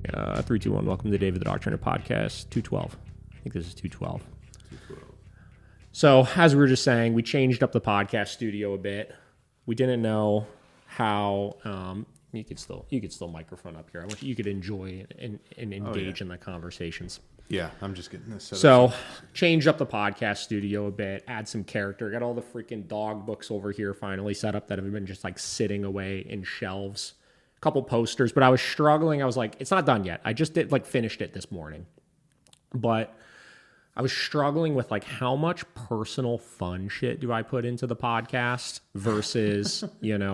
3, 2, 1. Welcome to David the Dog Trainer Podcast 212. I think this is 212. So, as we were just saying, we changed up the podcast studio a bit. We didn't know how you could still microphone up here. I wish you could enjoy and engage in the conversations. Yeah, I'm just getting this set up. So, changed up the podcast studio a bit, add some character. Got all the freaking dog books over here finally set up that have been just like sitting away in shelves. A couple posters, but I was struggling. I was like, it's not done yet. I just finished it this morning. But I was struggling with like how much personal fun shit do I put into the podcast versus,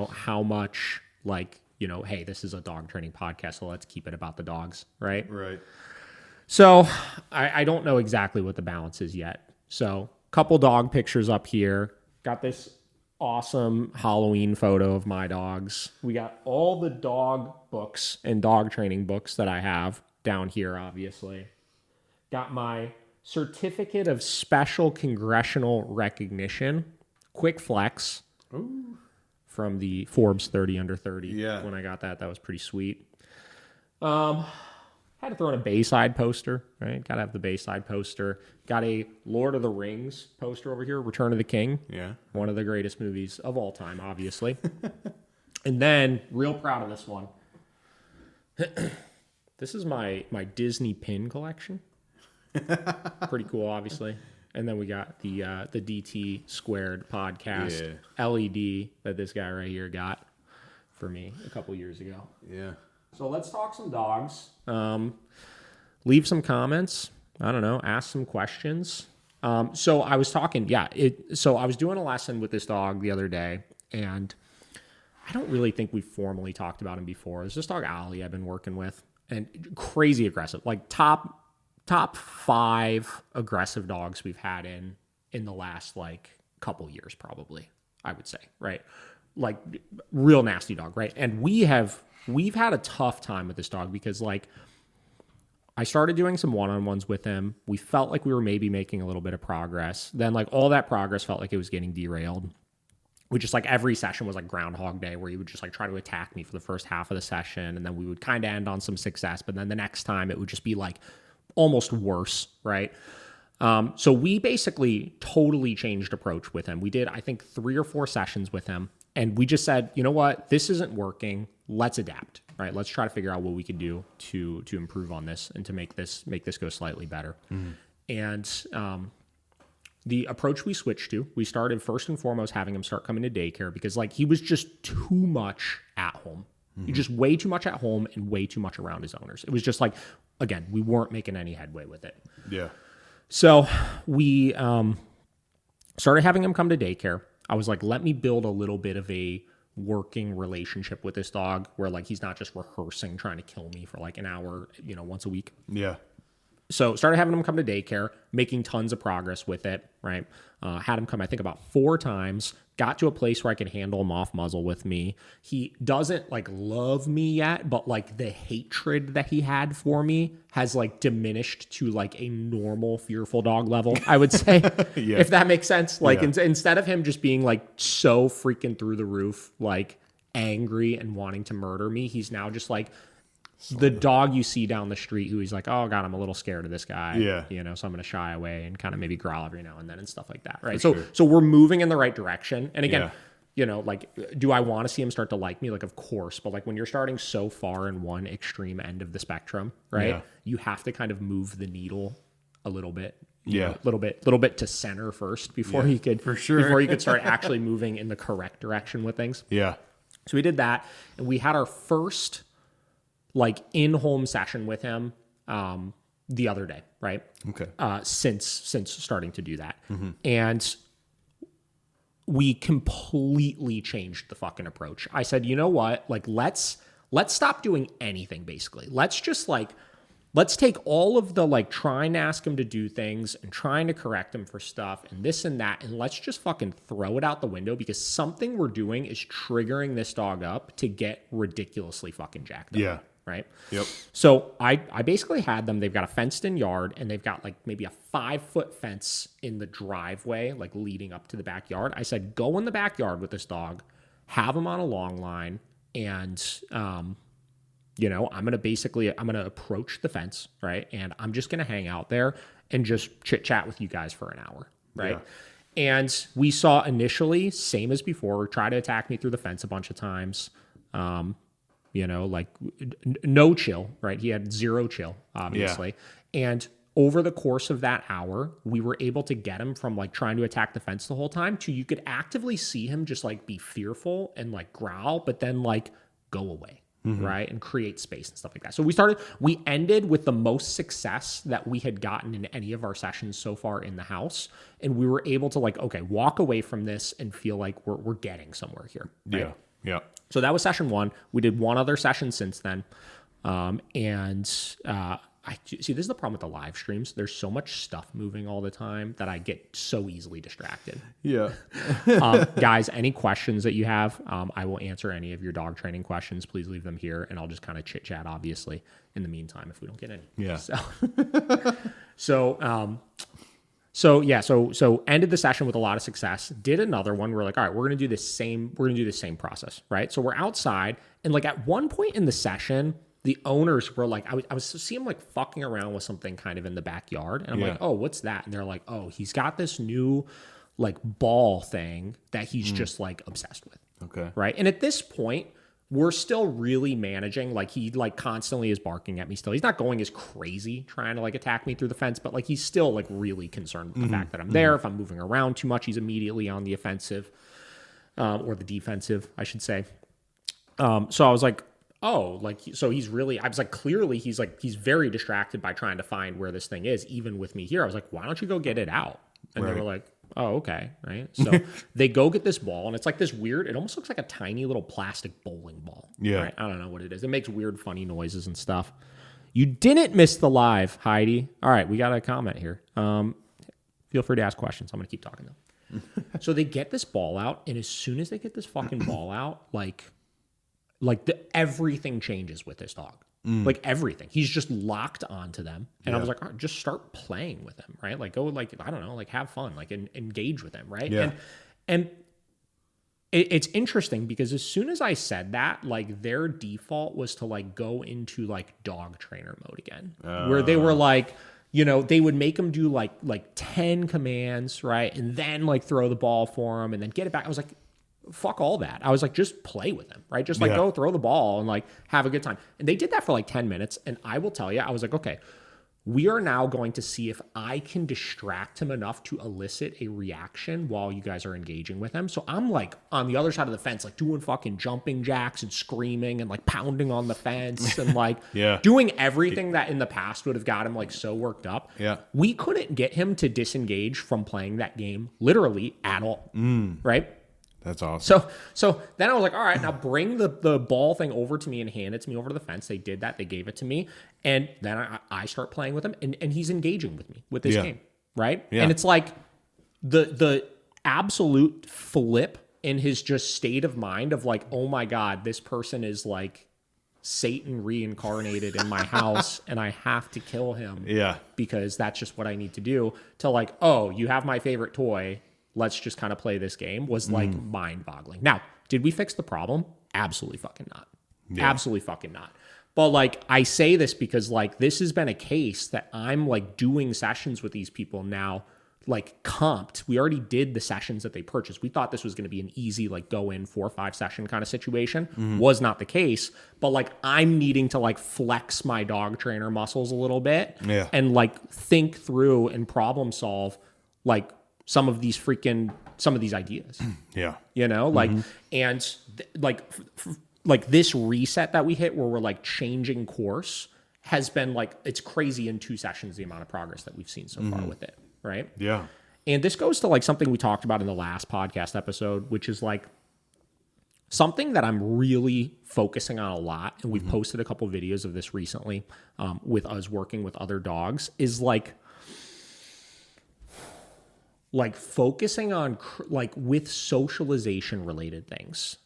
how much like, hey, this is a dog training podcast, so let's keep it about the dogs, right? Right. So I don't know exactly what the balance is yet. So couple dog pictures up here. Got this awesome Halloween photo of my dogs. We got all the dog books and dog training books that I have down here, obviously. Got my certificate of special congressional recognition, quick flex. Ooh. From the Forbes 30 under 30. Yeah. When I got that was pretty sweet. Had to throw in a Bayside poster, right? Got to have the Bayside poster. Got a Lord of the Rings poster over here, Return of the King. Yeah. One of the greatest movies of all time, obviously. And then, real proud of this one. This is my Disney pin collection. Pretty cool, obviously. And then we got the DT squared podcast LED that this guy right here got for me a couple years ago. Yeah. So let's talk some dogs. Leave some comments. I don't know. Ask some questions. So I was talking. So I was doing a lesson with this dog the other day, and I don't really think we formally talked about him before. It's this dog Ollie I've been working with, and crazy aggressive, like top 5 aggressive dogs we've had in the last like couple years, probably, I would say, right? Like real nasty dog, right? And we've had a tough time with this dog because like I started doing some one-on-ones with him. We felt like we were maybe making a little bit of progress. Then like all that progress felt like it was getting derailed. We just like every session was like Groundhog Day where he would just like try to attack me for the first half of the session. And then we would kind of end on some success. But then the next time it would just be like almost worse, right? So we basically totally changed approach with him. We did, I think, 3 or 4 sessions with him. And we just said, you know what? This isn't working. Let's adapt, right? Let's try to figure out what we can do to improve on this and to make this go slightly better. Mm-hmm. And the approach we switched to, we started first and foremost having him start coming to daycare because like he was just too much at home. Mm-hmm. Just way too much at home and way too much around his owners. It was just like, again, we weren't making any headway with it. Yeah. So we started having him come to daycare. I was like, let me build a little bit of a working relationship with this dog where like he's not just rehearsing, trying to kill me for like an hour, once a week. Yeah. So started having him come to daycare, making tons of progress with it, right? Had him come, I think, about 4 times. Got to a place where I could handle him off muzzle with me. He doesn't like love me yet, but like the hatred that he had for me has like diminished to like a normal fearful dog level, I would say, Yeah. If that makes sense. Like instead of him just being like so freaking through the roof, like angry and wanting to murder me, he's now just like the dog you see down the street who he's like, oh God, I'm a little scared of this guy. Yeah. So I'm going to shy away and kind of maybe growl every now and then and stuff like that. Right. For So we're moving in the right direction. And again, Yeah. Like, do I want to see him start to like me? Like, of course. But like when you're starting so far in one extreme end of the spectrum, right? Yeah. You have to kind of move the needle a little bit. Yeah. A little bit to center first before you could, for sure. before you could start actually moving in the correct direction with things. Yeah. So we did that. And we had our first like in-home session with him the other day, right? Okay. Since starting to do that. Mm-hmm. And we completely changed the fucking approach. I said, you know what? Like, let's stop doing anything, basically. Let's take all of the like trying to ask him to do things and trying to correct him for stuff and this and that, and let's just fucking throw it out the window because something we're doing is triggering this dog up to get ridiculously fucking jacked up. Yeah. Right? Yep. So I basically had them, they've got a fenced in yard and they've got like maybe a 5-foot fence in the driveway, like leading up to the backyard. I said, go in the backyard with this dog, have him on a long line and I'm going to approach the fence, right? And I'm just going to hang out there and just chit chat with you guys for an hour, right? Yeah. And we saw initially, same as before, try to attack me through the fence a bunch of times. Like no chill, right? He had zero chill, obviously. Yeah. And over the course of that hour, we were able to get him from like trying to attack the fence the whole time to you could actively see him just like be fearful and like growl, but then like go away. Right. And create space and stuff like that. So we ended with the most success that we had gotten in any of our sessions so far in the house. And we were able to like, okay, walk away from this and feel like we're getting somewhere here. Right? Yeah. Yeah. So that was session 1. We did one other session since then. See, this is the problem with the live streams. There's so much stuff moving all the time that I get so easily distracted. Yeah. Guys, any questions that you have, I will answer any of your dog training questions. Please leave them here, and I'll just kind of chit chat, obviously, in the meantime, if we don't get any. Yeah. So ended the session with a lot of success. Did another one. We're like, all right, we're going to do the same process, right? So we're outside, and like at one point in the session, the owners were like, I was seeing them like fucking around with something kind of in the backyard. And I'm like, oh, what's that? And they're like, oh, he's got this new like ball thing that he's just like obsessed with. Okay. Right. And at this point, we're still really managing. Like he like constantly is barking at me still. He's not going as crazy trying to like attack me through the fence, but like he's still like really concerned with the fact that I'm there. If I'm moving around too much, he's immediately on the offensive or the defensive, I should say. So I was like, oh, like, so he's really, I was like, clearly he's very distracted by trying to find where this thing is, even with me here. I was like, why don't you go get it out? And they were like, oh, okay. Right. So they go get this ball, and it's like this weird, it almost looks like a tiny little plastic bowling ball. Yeah. Right? I don't know what it is. It makes weird, funny noises and stuff. You didn't miss the live, Heidi. All right. We got a comment here. Feel free to ask questions. I'm going to keep talking though. So they get this ball out, and as soon as they get this fucking ball out, everything changes with this dog. Like everything. He's just locked onto them. And I was like, all right, just start playing with him, right? Like go like, I don't know, like have fun, like engage with him, right? Yeah. And it's interesting because as soon as I said that, like their default was to like go into like dog trainer mode again, where they were like, they would make him do like 10 commands, right? And then like throw the ball for him and then get it back. I was like, fuck all that. I was like, just play with him, right? Just like go throw the ball and like have a good time. And they did that for like 10 minutes. And I will tell you, I was like, okay, we are now going to see if I can distract him enough to elicit a reaction while you guys are engaging with him. So I'm like on the other side of the fence, like doing fucking jumping jacks and screaming and like pounding on the fence and like doing everything that in the past would have got him like so worked up. Yeah. We couldn't get him to disengage from playing that game literally at all. Right? That's awesome. So then I was like, all right, now bring the ball thing over to me and hand it to me over to the fence. They did that. They gave it to me. And then I start playing with him, and he's engaging with me with this game, right? Yeah. And it's like the absolute flip in his just state of mind of like, oh my God, this person is like Satan reincarnated in my house and I have to kill him because that's just what I need to do, to like, oh, you have my favorite toy. Let's just kind of play this game, was like mind-boggling. Now, did we fix the problem? Absolutely fucking not. Yeah. Absolutely fucking not. But like, I say this because like, this has been a case that I'm like doing sessions with these people now, like comped. We already did the sessions that they purchased. We thought this was going to be an easy, like go in 4 or 5 session kind of situation. Was not the case. But like, I'm needing to like flex my dog trainer muscles a little bit and like think through and problem solve like some of these ideas. Like this reset that we hit where we're like changing course has been like, it's crazy in 2 sessions, the amount of progress that we've seen so far with it. Right. Yeah. And this goes to like something we talked about in the last podcast episode, which is like something that I'm really focusing on a lot. And we've posted a couple videos of this recently with us working with other dogs, is like focusing on like with socialization related things,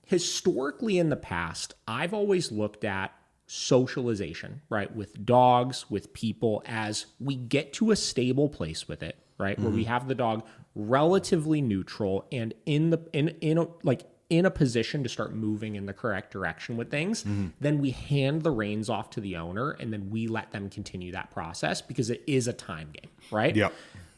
historically in the past, I've always looked at socialization, right? With dogs, with people, as we get to a stable place with it, right? Where we have the dog relatively neutral and in in a position to start moving in the correct direction with things, then we hand the reins off to the owner and then we let them continue that process because it is a time game, right? Yep.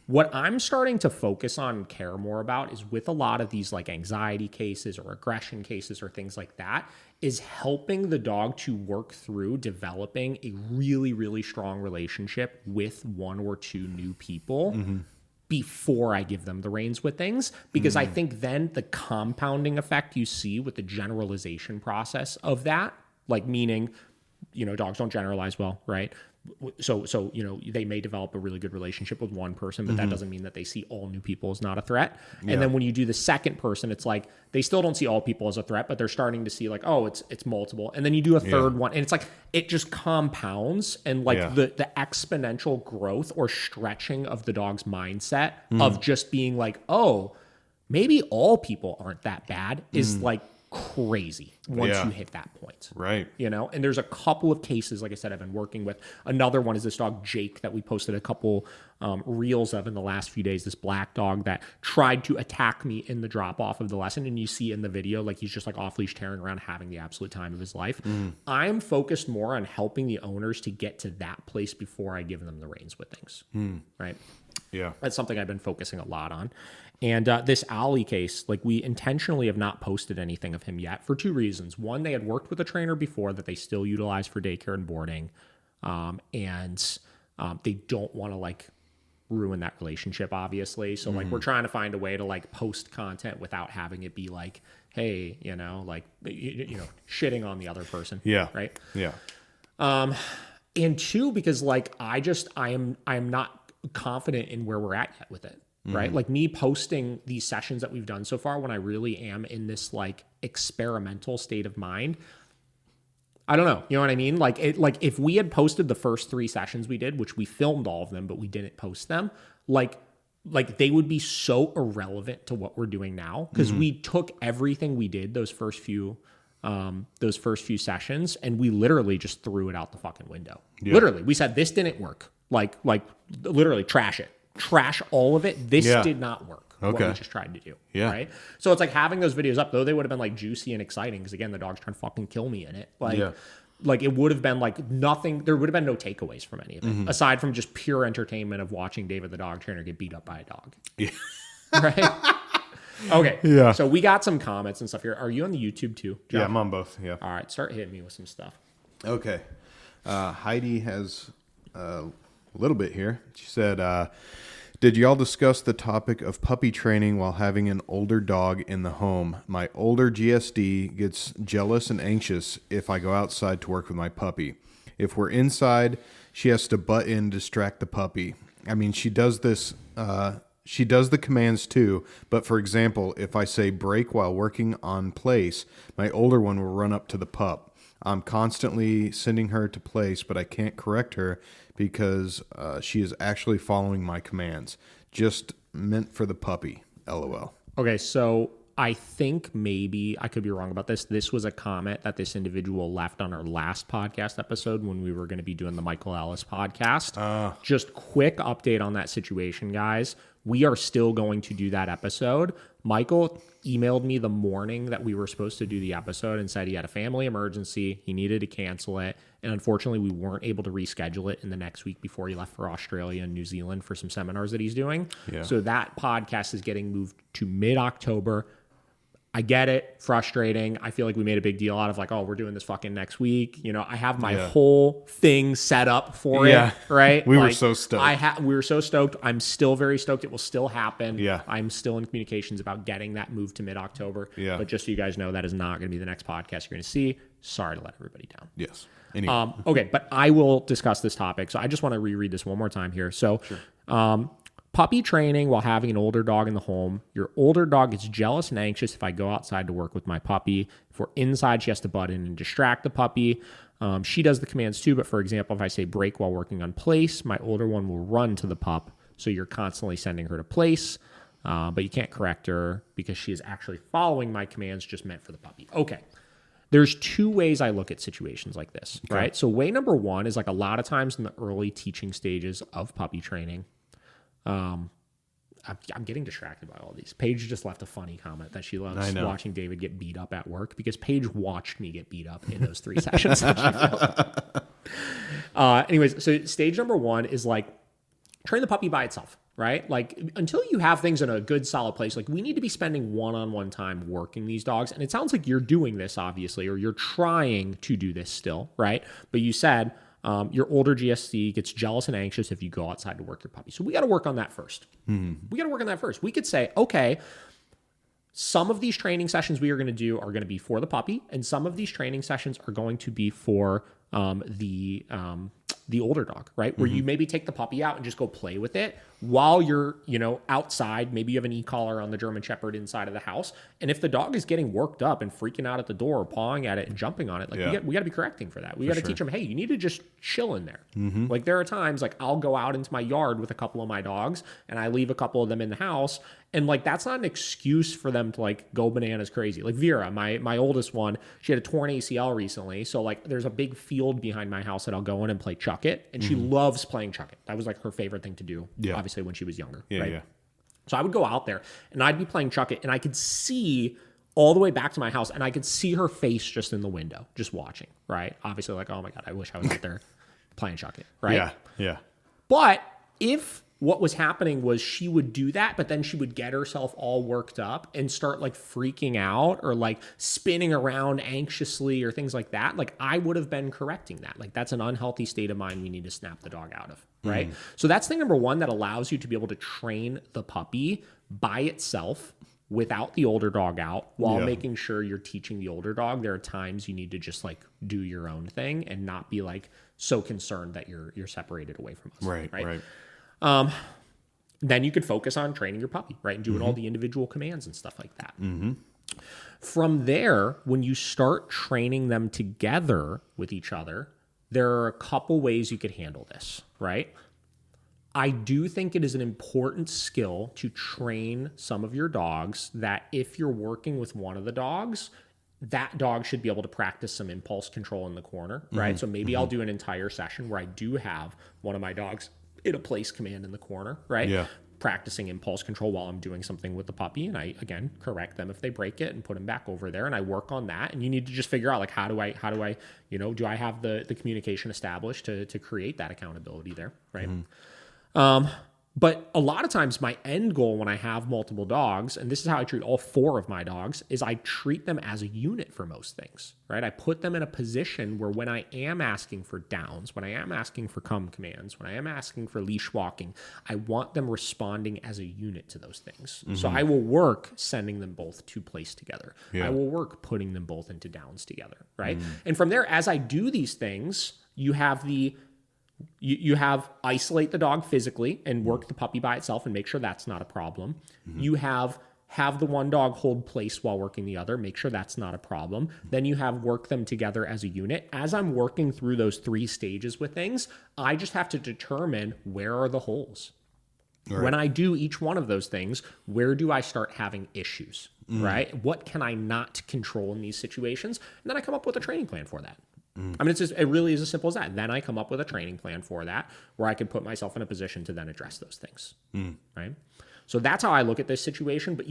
What I'm starting to focus on and care more about is with a lot of these like anxiety cases or aggression cases or things like that, is helping the dog to work through developing a really, really strong relationship with one or two new people before I give them the reins with things. Because I think then the compounding effect you see with the generalization process of that, like meaning, dogs don't generalize well, right? So they may develop a really good relationship with one person, but that doesn't mean that they see all new people as not a threat. Yeah. And then when you do the second person, it's like they still don't see all people as a threat, but they're starting to see like, oh, it's multiple. And then you do a third one, and it's like it just compounds, and like the exponential growth or stretching of the dog's mindset of just being like, oh, maybe all people aren't that bad is like crazy once you hit that point. Right. And there's a couple of cases, like I said, I've been working with. Another one is this dog, Jake, that we posted a couple reels of in the last few days, this black dog that tried to attack me in the drop off of the lesson. And you see in the video, like he's just like off leash tearing around, having the absolute time of his life. I'm focused more on helping the owners to get to that place before I give them the reins with things. Right. Yeah. That's something I've been focusing a lot on. And this Ollie case, like we intentionally have not posted anything of him yet for two reasons. One, they had worked with a trainer before that they still utilize for daycare and boarding. And they don't want to like ruin that relationship, obviously. So like we're trying to find a way to like post content without having it be like, hey, shitting on the other person. Yeah. Right. Yeah. And two, because like I am not confident in where we're at yet with it. Right? Like me posting these sessions that we've done so far when I really am in this like experimental state of mind. I don't know. You know what I mean? Like if we had posted the first 3 sessions we did, which we filmed all of them, but we didn't post them, like they would be so irrelevant to what we're doing now. Cause we took everything we did those first few sessions and we literally just threw it out the fucking window. Yeah. Literally. We said, this didn't work. Like literally trash it. Trash all of it. This did not work. Okay. What we just tried to do. Yeah. Right. So it's like having those videos up, though they would have been like juicy and exciting. Cause again, the dog's trying to fucking kill me in it. Like it would have been like nothing. There would have been no takeaways from any of it aside from just pure entertainment of watching David, the dog trainer, get beat up by a dog. Yeah. Right. Okay. Yeah. So we got some comments and stuff here. Are you on the YouTube too, Jeff? Yeah, I'm on both. Yeah. All right. Start hitting me with some stuff. Okay. Heidi has a little bit here. She said, did y'all discuss the topic of puppy training while having an older dog in the home? My older GSD gets jealous and anxious if I go outside to work with my puppy. If we're inside, she has to butt in, distract the puppy. I mean, she does this, she does the commands too, but for example, if I say break while working on place, my older one will run up to the pup. I'm constantly sending her to place, but I can't correct her because she is actually following my commands. Just meant for the puppy. LOL. Okay, so I think maybe I could be wrong about this. This was a comment that this individual left on our last podcast episode when we were going to be doing the Michael Ellis podcast. Just quick update on that situation, guys. We are still going to do that episode. Michael emailed me the morning that we were supposed to do the episode and said he had a family emergency. He needed to cancel it. And unfortunately, we weren't able to reschedule it in the next week before he left for Australia and New Zealand for some seminars that he's doing. Yeah. So that podcast is getting moved to mid-October. I get it. Frustrating. I feel like we made a big deal out of like, oh, we're doing this fucking next week. I have my whole thing set up for it, right? We were so stoked. We were so stoked. I'm still very stoked. It will still happen. Yeah. I'm still in communications about getting that moved to mid-October. Yeah. But just so you guys know, that is not going to be the next podcast you're going to see. Sorry to let everybody down. Yes. Anyway. Okay, but I will discuss this topic. So I just want to reread this one more time here. So, puppy training while having an older dog in the home. Your older dog gets jealous and anxious if I go outside to work with my puppy. If we're inside, she has to butt in and distract the puppy. She does the commands too, but for example, if I say break while working on place, my older one will run to the pup. So you're constantly sending her to place, but you can't correct her because she is actually following my commands just meant for the puppy. Okay. There's 2 ways I look at situations like this, right? So way number 1 is like a lot of times in the early teaching stages of puppy training, I'm getting distracted by all these. Paige just left a funny comment that she loves watching David get beat up at work because Paige watched me get beat up in those 3 sessions that she filmed. Anyways, so stage number 1 is like train the puppy by itself, right? Like until you have things in a good solid place, like we need to be spending one-on-one time working these dogs. And it sounds like you're doing this obviously, or you're trying to do this still, right? But you said your older GSC gets jealous and anxious if you go outside to work your puppy. So we got to work on that first. We got to work on that first. We could say, okay, some of these training sessions we are going to do are going to be for the puppy, and some of these training sessions are going to be for the older dog, right? Where you maybe take the puppy out and just go play with it while you're, outside. Maybe you have an e-collar on the German Shepherd inside of the house. And if the dog is getting worked up and freaking out at the door, or pawing at it and jumping on it, like we got to be correcting for that. We got to teach them, hey, you need to just chill in there. Like there are times like I'll go out into my yard with a couple of my dogs and I leave a couple of them in the house. And like, that's not an excuse for them to like go bananas crazy. Like Vera, my oldest one, she had a torn ACL recently. So like there's a big field behind my house that I'll go in and play chuck it. And she loves playing chuck it. That was like her favorite thing to do, obviously when she was younger. Right? So I would go out there and I'd be playing chuck it and I could see all the way back to my house and I could see her face just in the window, just watching, right? Obviously like, oh my God, I wish I was out there playing chuck it, right? Yeah. But if what was happening was she would do that, but then she would get herself all worked up and start like freaking out or like spinning around anxiously or things like that, like I would have been correcting that. Like that's an unhealthy state of mind we need to snap the dog out of, right? So that's thing number 1 that allows you to be able to train the puppy by itself without the older dog out while making sure you're teaching the older dog. There are times you need to just like do your own thing and not be like so concerned that you're separated away from us. Right. Then you could focus on training your puppy, right? And doing all the individual commands and stuff like that. From there, when you start training them together with each other, there are a couple ways you could handle this, right? I do think it is an important skill to train some of your dogs that if you're working with one of the dogs, that dog should be able to practice some impulse control in the corner, right? So maybe I'll do an entire session where I do have one of my dogs in a place command in the corner, right? Practicing impulse control while I'm doing something with the puppy. And I, again, correct them if they break it and put them back over there. And I work on that. And you need to just figure out like, how do I, do I have the communication established to create that accountability there, right? But a lot of times my end goal when I have multiple dogs, and this is how I treat all 4 of my dogs, is I treat them as a unit for most things, right? I put them in a position where when I am asking for downs, when I am asking for come commands, when I am asking for leash walking, I want them responding as a unit to those things. So I will work sending them both to place together. I will work putting them both into downs together, right? And from there, as I do these things, you have you have isolate the dog physically and work the puppy by itself and make sure that's not a problem. You have the one dog hold place while working the other, make sure that's not a problem. Then you have work them together as a unit. As I'm working through those 3 stages with things, I just have to determine where are the holes. When I do each one of those things, where do I start having issues, right? What can I not control in these situations? And then I come up with a training plan for that. I mean, it really is as simple as that. Then I come up with a training plan for that where I can put myself in a position to then address those things, right? So that's how I look at this situation. But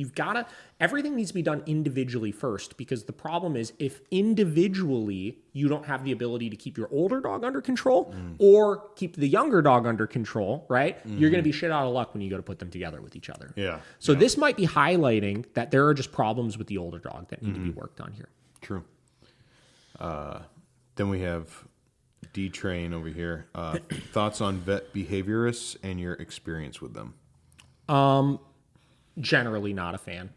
everything needs to be done individually first, because the problem is if individually you don't have the ability to keep your older dog under control or keep the younger dog under control, right? You're going to be shit out of luck when you go to put them together with each other. So this might be highlighting that there are just problems with the older dog that need to be worked on here. True. Then we have D-Train over here. Thoughts on vet behaviorists and your experience with them? Generally not a fan.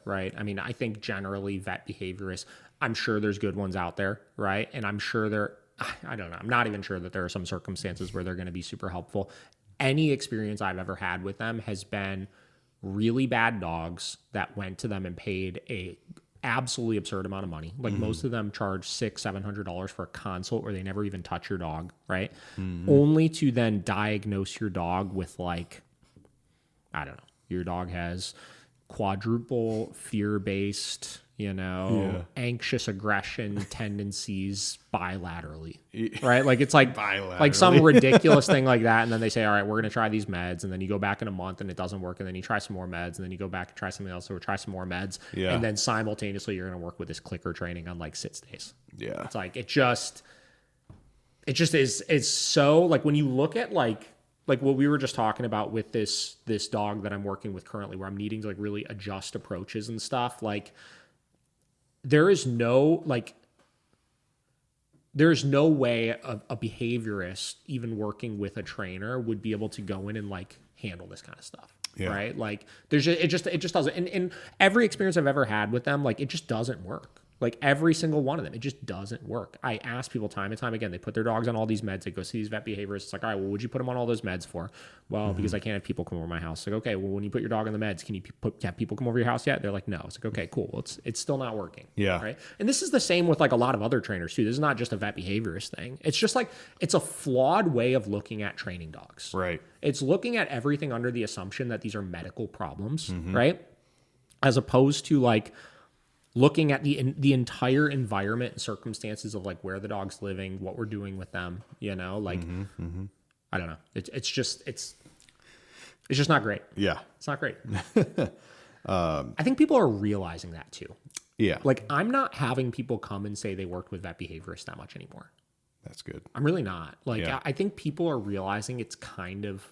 Right. I mean, I think generally vet behaviorists, I'm sure there's good ones out there, right? And I'm sure I don't know. I'm not even sure that there are some circumstances where they're going to be super helpful. Any experience I've ever had with them has been really bad dogs that went to them and paid a absolutely absurd amount of money. Like most of them charge $600-$700 for a consult where they never even touch your dog, right? Only to then diagnose your dog with like, I don't know, your dog has quadruple fear-based, anxious aggression tendencies bilaterally, right? Like it's like some Bilaterally. ridiculous thing like that. And then they say, all right, we're going to try these meds. And then you go back in a month and it doesn't work. And then you try some more meds and then you go back and try something else or try some more meds. Yeah. And then simultaneously you're going to work with this clicker training on like sit days. Yeah. It's like, it just is so like when you look at like what we were just talking about with this dog that I'm working with currently, where I'm needing to like really adjust approaches and stuff. Like there's no way a behaviorist, even working with a trainer, would be able to go in and like handle this kind of stuff. Yeah. Right. Like it just doesn't. And every experience I've ever had with them, like it just doesn't work. Like every single one of them, it just doesn't work. I ask people time and time again, they put their dogs on all these meds. They go see these vet behaviorists. It's like, all right, well, would you put them on all those meds for? Well, because I can't have people come over my house. Like, okay, well, when you put your dog on the meds, can you have people come over your house yet? They're like, no. It's like, okay, cool. Well, it's still not working. Yeah. Right. And this is the same with like a lot of other trainers too. This is not just a vet behaviorist thing. It's just like, it's a flawed way of looking at training dogs. Right. It's looking at everything under the assumption that these are medical problems, right? As opposed to like, looking at the entire environment and circumstances of like where the dog's living, what we're doing with them, like I don't know. It's just not great. Yeah. It's not great. I think people are realizing that too. Yeah. Like I'm not having people come and say they worked with vet behaviorists that much anymore. That's good. I'm really not. Like Yeah. I think people are realizing it's kind of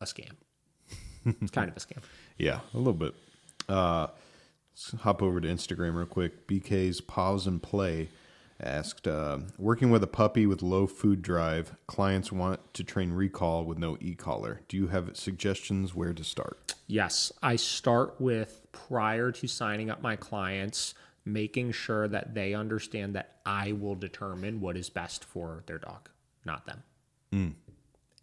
a scam. It's kind of a scam. Yeah, a little bit. Let's hop over to Instagram real quick. BK's Pause and Play asked, working with a puppy with low food drive, clients want to train recall with no e-collar. Do you have suggestions where to start? Yes, I start with, prior to signing up my clients, making sure that they understand that I will determine what is best for their dog, not them. And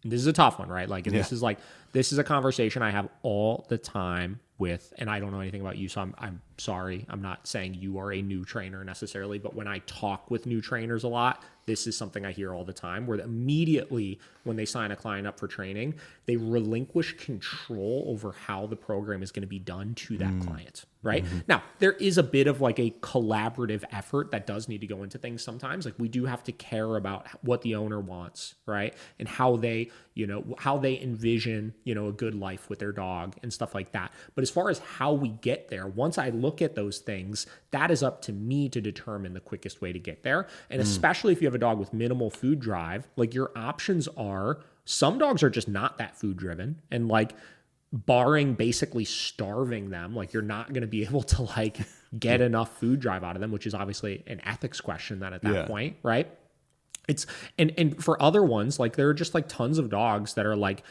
this is a tough one, right? Like, and this is a conversation I have all the time with, and I don't know anything about you, so I'm sorry. I'm not saying you are a new trainer necessarily, but when I talk with new trainers a lot, this is something I hear all the time, where immediately when they sign a client up for training, they relinquish control over how the program is going to be done to that client, right? Now, there is a bit of like a collaborative effort that does need to go into things sometimes. Like we do have to care about what the owner wants, right? And how they, how they envision, a good life with their dog and stuff like that. But as far as how we get there, once I look at those things, that is up to me to determine the quickest way to get there. And especially if you have a dog with minimal food drive, like your options are, some dogs are just not that food driven, and like barring basically starving them, like you're not going to be able to like get enough food drive out of them, which is obviously an ethics question then at that point, right? It's and for other ones, like there are just like tons of dogs that are like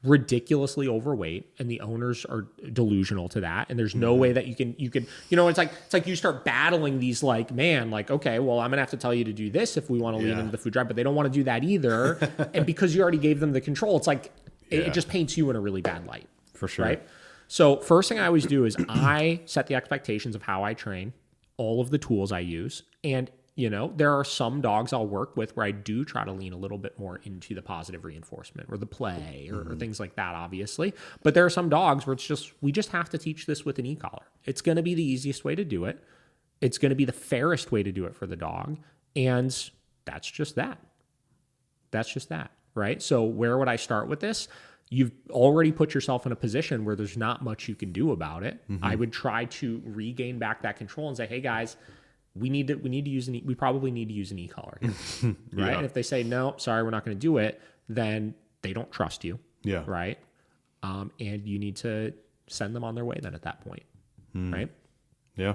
ridiculously overweight and the owners are delusional to that, and there's no way that you can it's like you start battling these like, man, like, okay, well, I'm gonna have to tell you to do this if we want to lean into the food drive, but they don't want to do that either. And because you already gave them the control, it's like it just paints you in a really bad light, For sure. right? So first thing I always do is I set the expectations of how I train, all of the tools I use, and there are some dogs I'll work with where I do try to lean a little bit more into the positive reinforcement or the play or things like that, obviously. But there are some dogs where we just have to teach this with an e-collar. It's going to be the easiest way to do it. It's going to be the fairest way to do it for the dog. And that's just that. That's just that, right? So where would I start with this? You've already put yourself in a position where there's not much you can do about it. I would try to regain back that control and say, hey guys, we probably need to use an e-collar here, right? And if they say, no, sorry, we're not going to do it, then they don't trust you, right? And you need to send them on their way then at that point, right? Yeah.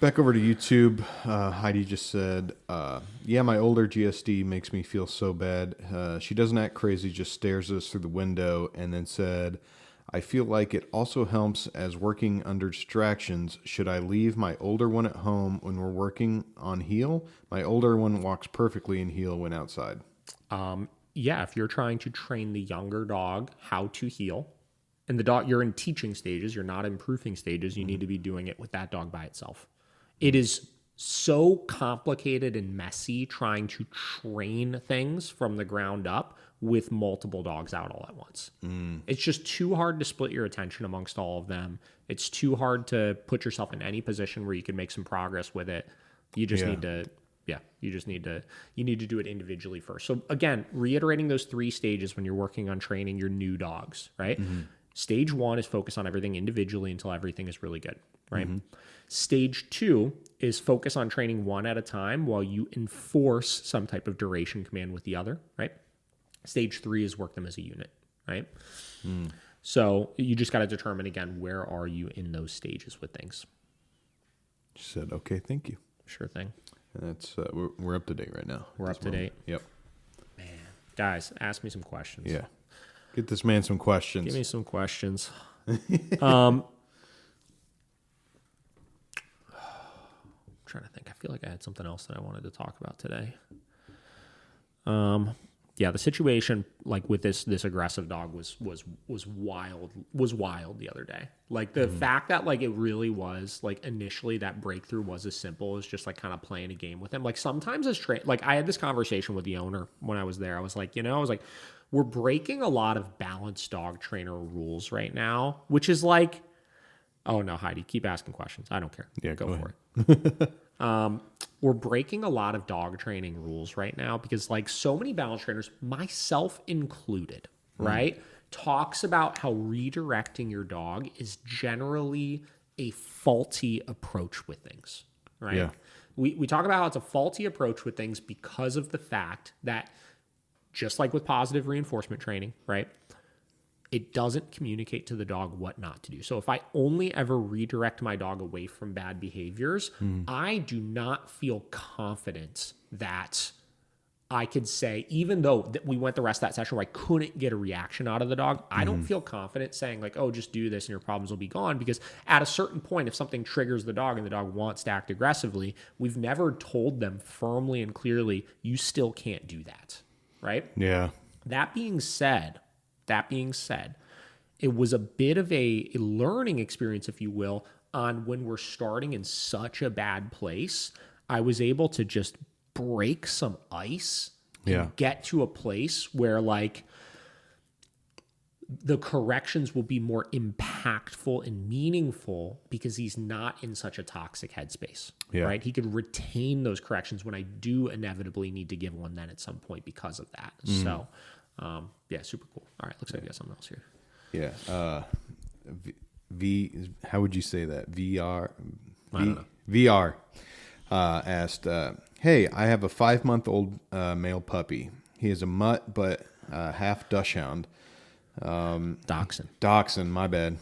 Back over to YouTube, Heidi just said, my older GSD makes me feel so bad. She doesn't act crazy, just stares at us through the window, and then said, I feel like it also helps as working under distractions. Should I leave my older one at home when we're working on heel? My older one walks perfectly in heel when outside. If you're trying to train the younger dog how to heel, and the dog, you're in teaching stages, you're not in proofing stages, you need to be doing it with that dog by itself. It is so complicated and messy trying to train things from the ground up with multiple dogs out all at once. It's just too hard to split your attention amongst all of them. It's too hard to put yourself in any position where you can make some progress with it. You just need to, you need to do it individually first. So again, reiterating those 3 stages when you're working on training your new dogs, right? Stage 1 is focus on everything individually until everything is really good, right? Stage 2 is focus on training one at a time while you enforce some type of duration command with the other, right? Stage 3 is work them as a unit, right? So you just got to determine, again, where are you in those stages with things. She said, okay, thank you. Sure thing. And that's we're up to date right now. We're up to date. Yep. Man, guys, ask me some questions. Yeah. Get this man some questions. Give me some questions. Trying to think. I feel like I had something else that I wanted to talk about today. Yeah, the situation like with this aggressive dog was wild the other day. Like the fact that like it really was like initially that breakthrough was as simple as just like kind of playing a game with him. Like sometimes as like I had this conversation with the owner when I was there. I was like, we're breaking a lot of balanced dog trainer rules right now, which is like, oh no, Heidi, keep asking questions. I don't care. Yeah, go for ahead. it. We're breaking a lot of dog training rules right now because like so many balance trainers, myself included, right, talks about how redirecting your dog is generally a faulty approach with things, right? Yeah. We talk about how it's a faulty approach with things because of the fact that just like with positive reinforcement training, right, it doesn't communicate to the dog what not to do. So if I only ever redirect my dog away from bad behaviors, I do not feel confident that I could say, even though we went the rest of that session where I couldn't get a reaction out of the dog, I don't feel confident saying like, oh, just do this and your problems will be gone. Because at a certain point, if something triggers the dog and the dog wants to act aggressively, we've never told them firmly and clearly, you still can't do that, right? Yeah. That being said, it was a bit of a learning experience, if you will, on when we're starting in such a bad place. I was able to just break some ice and get to a place where like the corrections will be more impactful and meaningful because he's not in such a toxic headspace, right? He could retain those corrections when I do inevitably need to give one then at some point because of that. So, yeah, super cool. All right, looks like we got something else here. Yeah. How would you say that? VR? I don't know. VR asked, hey, I have a 5-month-old male puppy. He is a mutt, but half dachshund. Dachshund, my bad.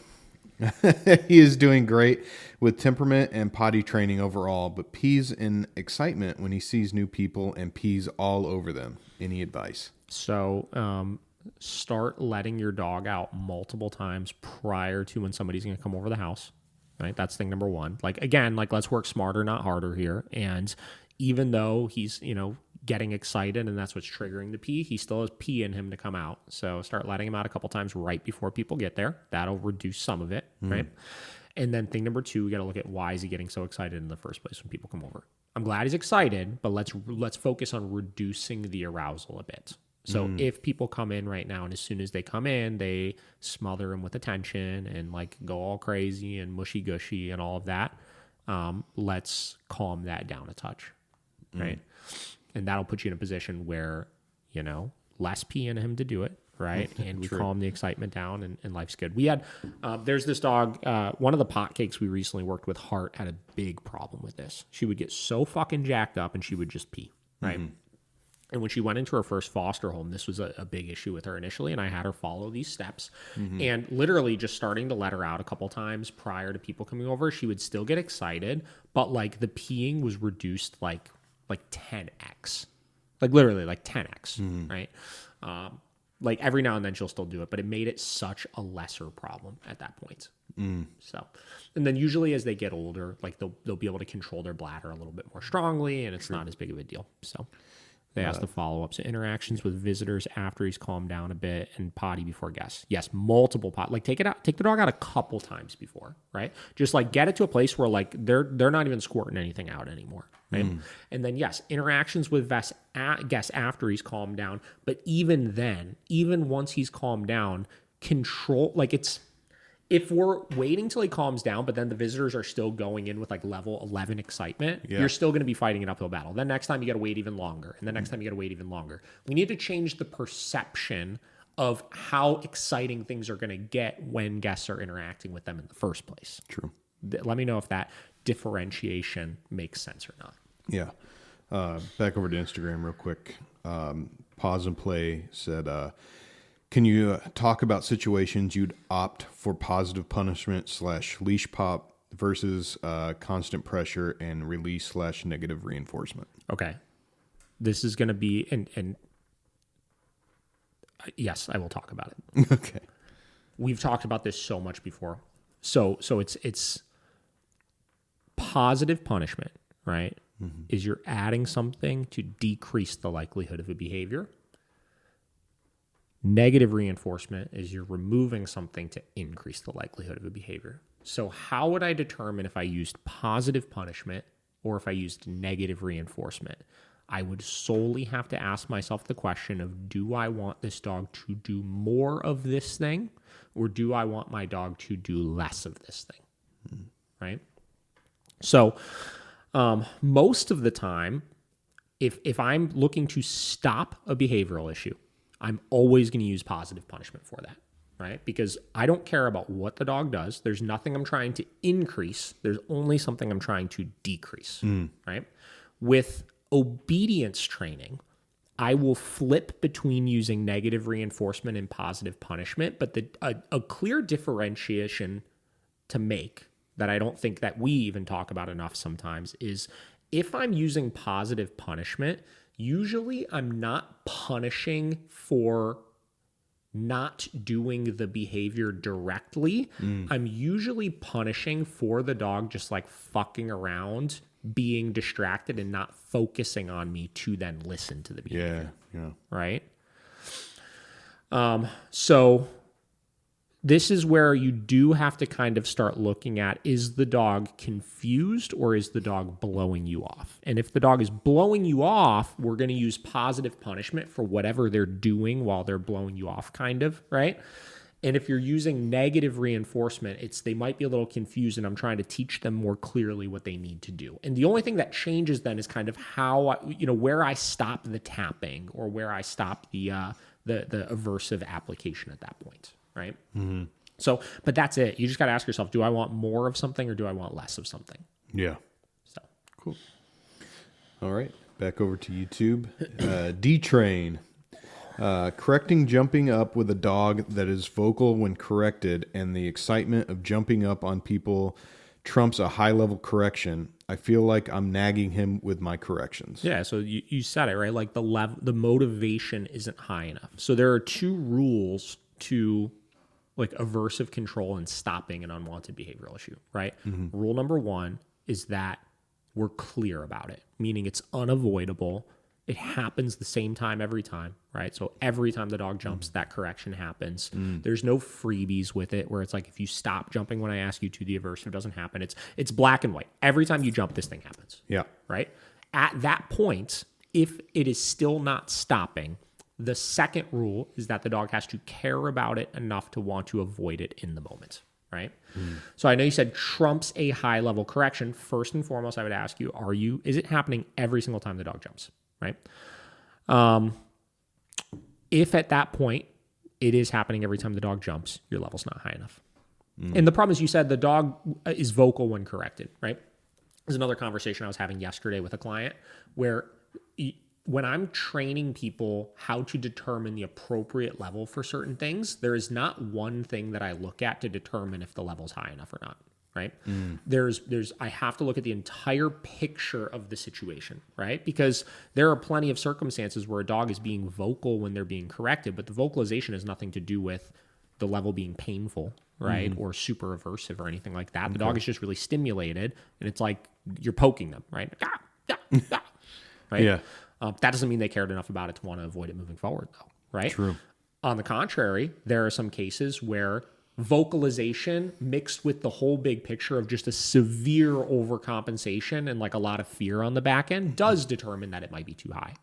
He is doing great with temperament and potty training overall, but pees in excitement when he sees new people and pees all over them. Any advice? So start letting your dog out multiple times prior to when somebody's going to come over the house, right? That's thing number 1. Like, again, like let's work smarter, not harder here. And even though he's, getting excited and that's what's triggering the pee, he still has pee in him to come out. So start letting him out a couple times right before people get there. That'll reduce some of it, right? And then thing number 2, we got to look at why is he getting so excited in the first place when people come over. I'm glad he's excited, but let's focus on reducing the arousal a bit. So if people come in right now and as soon as they come in, they smother him with attention and like go all crazy and mushy gushy and all of that, let's calm that down a touch, right? And that'll put you in a position where, less pee in him to do it, right? And we calm the excitement down and life's good. We had, there's this dog, one of the pot cakes we recently worked with, Hart, had a big problem with this. She would get so fucking jacked up and she would just pee, right? And when she went into her first foster home, this was a big issue with her initially, and I had her follow these steps. And literally just starting to let her out a couple times prior to people coming over, she would still get excited, but like the peeing was reduced like 10x. Like literally like 10x, right? Like every now and then she'll still do it, but it made it such a lesser problem at that point. So, and then usually as they get older, like they'll be able to control their bladder a little bit more strongly, and it's not as big of a deal. So. They asked the follow-up. So interactions with visitors after he's calmed down a bit and potty before guests. Yes, multiple pot. Like take the dog out a couple times before, right? Just like get it to a place where like they're not even squirting anything out anymore, right? And then yes, interactions with guests after he's calmed down. But even then, even once he's calmed down, control, like if we're waiting till he calms down, but then the visitors are still going in with like level 11 excitement, you're still going to be fighting an uphill battle. Then next time you got to wait even longer. And the next time you got to wait even longer. We need to change the perception of how exciting things are going to get when guests are interacting with them in the first place. True. Let me know if that differentiation makes sense or not. Yeah. Back over to Instagram real quick. Pause and Play said, can you talk about situations you'd opt for positive punishment / leash pop versus constant pressure and release / negative reinforcement? Okay. This is going to be, and yes, I will talk about it. Okay. We've talked about this so much before. So it's positive punishment, right? Mm-hmm. Is you're adding something to decrease the likelihood of a behavior. Negative reinforcement is you're removing something to increase the likelihood of a behavior. So how would I determine if I used positive punishment or if I used negative reinforcement? I would solely have to ask myself the question of, do I want this dog to do more of this thing, or do I want my dog to do less of this thing? Right? So most of the time, if I'm looking to stop a behavioral issue, I'm always going to use positive punishment for that, right? Because I don't care about what the dog does. There's nothing I'm trying to increase. There's only something I'm trying to decrease, right? With obedience training, I will flip between using negative reinforcement and positive punishment, but a clear differentiation to make that I don't think that we even talk about enough sometimes is if I'm using positive punishment, usually I'm not punishing for not doing the behavior directly. I'm usually punishing for the dog just like fucking around, being distracted and not focusing on me to then listen to the behavior. Yeah. Right? So this is where you do have to kind of start looking at, is the dog confused or is the dog blowing you off? And if the dog is blowing you off, we're going to use positive punishment for whatever they're doing while they're blowing you off, kind of, right? And if you're using negative reinforcement, they might be a little confused and I'm trying to teach them more clearly what they need to do. And the only thing that changes then is kind of how, where I stop the tapping or where I stop the aversive application at that point. Right? Mm-hmm. So, but that's it. You just got to ask yourself, do I want more of something or do I want less of something? Yeah. So cool. All right. Back over to YouTube. D-Train. Correcting jumping up with a dog that is vocal when corrected and the excitement of jumping up on people trumps a high-level correction. I feel like I'm nagging him with my corrections. Yeah, so you said it, right? Like the motivation isn't high enough. So there are two rules to like aversive control and stopping an unwanted behavioral issue, right? Mm-hmm. Rule number one is that we're clear about it, meaning it's unavoidable. It happens the same time every time, right? So every time the dog jumps, that correction happens. There's no freebies with it where it's like, if you stop jumping when I ask you to, the aversive doesn't happen. It's black and white. Every time you jump, this thing happens. Yeah. Right? At that point, if it is still not stopping, the second rule is that the dog has to care about it enough to want to avoid it in the moment, right? So I know you said trumps a high level correction. First and foremost, I would ask you, is it happening every single time the dog jumps, right? If at that point it is happening every time the dog jumps, your level's not high enough. And the problem is, you said the dog is vocal when corrected, right? There's another conversation I was having yesterday with a client where when I'm training people how to determine the appropriate level for certain things, there is not one thing that I look at to determine if the level's high enough or not, right? I have to look at the entire picture of the situation, right? Because there are plenty of circumstances where a dog is being vocal when they're being corrected, but the vocalization has nothing to do with the level being painful, right? Or super aversive or anything like that. The dog is just really stimulated and it's like you're poking them, right? Right? Yeah. That doesn't mean they cared enough about it to want to avoid it moving forward, though, right? True. On the contrary, there are some cases where vocalization mixed with the whole big picture of just a severe overcompensation and like a lot of fear on the back end does determine that it might be too high,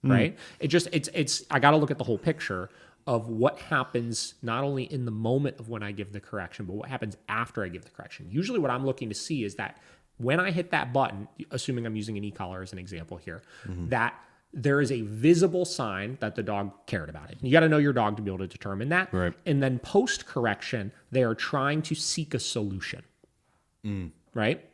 right? I got to look at the whole picture of what happens not only in the moment of when I give the correction, but what happens after I give the correction. Usually what I'm looking to see is that when I hit that button, assuming I'm using an e-collar as an example here, that there is a visible sign that the dog cared about it. You got to know your dog to be able to determine that. Right. And then post-correction, they are trying to seek a solution, right?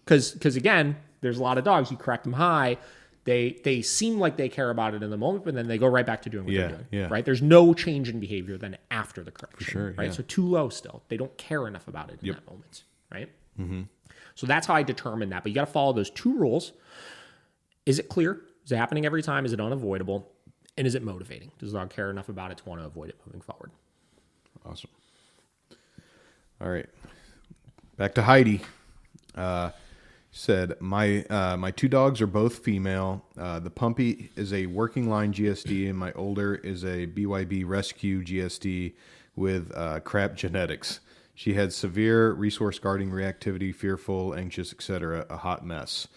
Because again, there's a lot of dogs, you correct them high, they seem like they care about it in the moment, but then they go right back to doing what they're doing, right? There's no change in behavior then after the correction, sure, right? yeah. So too low still. They don't care enough about it in that moment, right? So that's how I determine that. But you got to follow those 2 rules. Is it clear? Is it happening every time? Is it unavoidable? And is it motivating? Does the dog care enough about it to want to avoid it moving forward? Awesome. All right. Back to Heidi. Said, my 2 dogs are both female. The puppy is a working line GSD, and my older is a BYB rescue GSD with crap genetics. She had severe resource guarding reactivity, fearful, anxious, etc. A hot mess.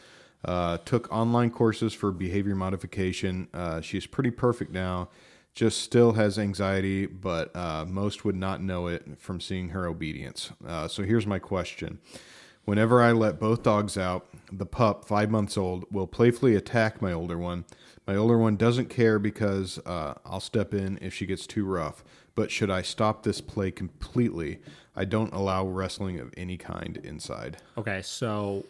Took online courses for behavior modification. She's pretty perfect now. Just still has anxiety, but most would not know it from seeing her obedience. So here's my question. Whenever I let both dogs out, the pup, 5 months old, will playfully attack my older one. My older one doesn't care because I'll step in if she gets too rough. But should I stop this play completely? I don't allow wrestling of any kind inside. Okay, so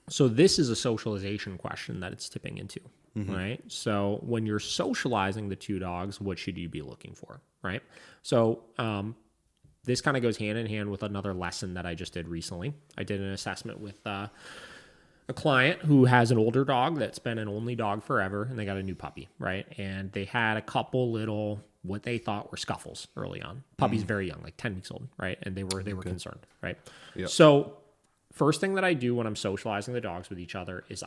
this is a socialization question that it's tipping into, right? So when you're socializing the 2 dogs, what should you be looking for, right? So this kind of goes hand in hand with another lesson that I just did recently. I did an assessment with a client who has an older dog that's been an only dog forever, and they got a new puppy, right? And they had a couple little what they thought were scuffles early on. Puppy's very young, like 10 weeks old, right? And they were concerned, right? Yep. So first thing that I do when I'm socializing the dogs with each other is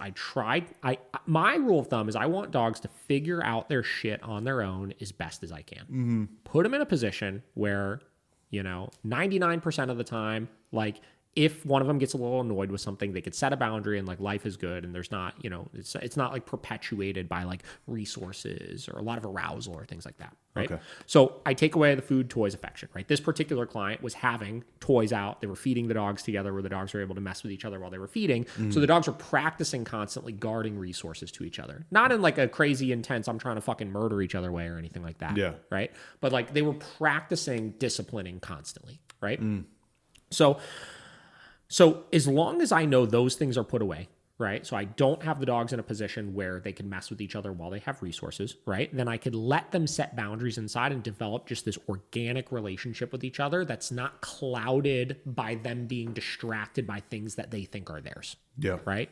my rule of thumb is I want dogs to figure out their shit on their own as best as I can. Put them in a position where, 99% of the time, like if one of them gets a little annoyed with something, they could set a boundary and like life is good. And there's not, it's not like perpetuated by like resources or a lot of arousal or things like that. Right. Okay. So I take away the food, toys, affection, right? This particular client was having toys out. They were feeding the dogs together where the dogs were able to mess with each other while they were feeding. So the dogs were practicing constantly guarding resources to each other. Not in like a crazy intense, I'm trying to fucking murder each other way or anything like that. Yeah. Right. But like they were practicing disciplining constantly. Right. So as long as I know those things are put away, right? So I don't have the dogs in a position where they can mess with each other while they have resources, right? Then I could let them set boundaries inside and develop just this organic relationship with each other that's not clouded by them being distracted by things that they think are theirs. Yeah. Right.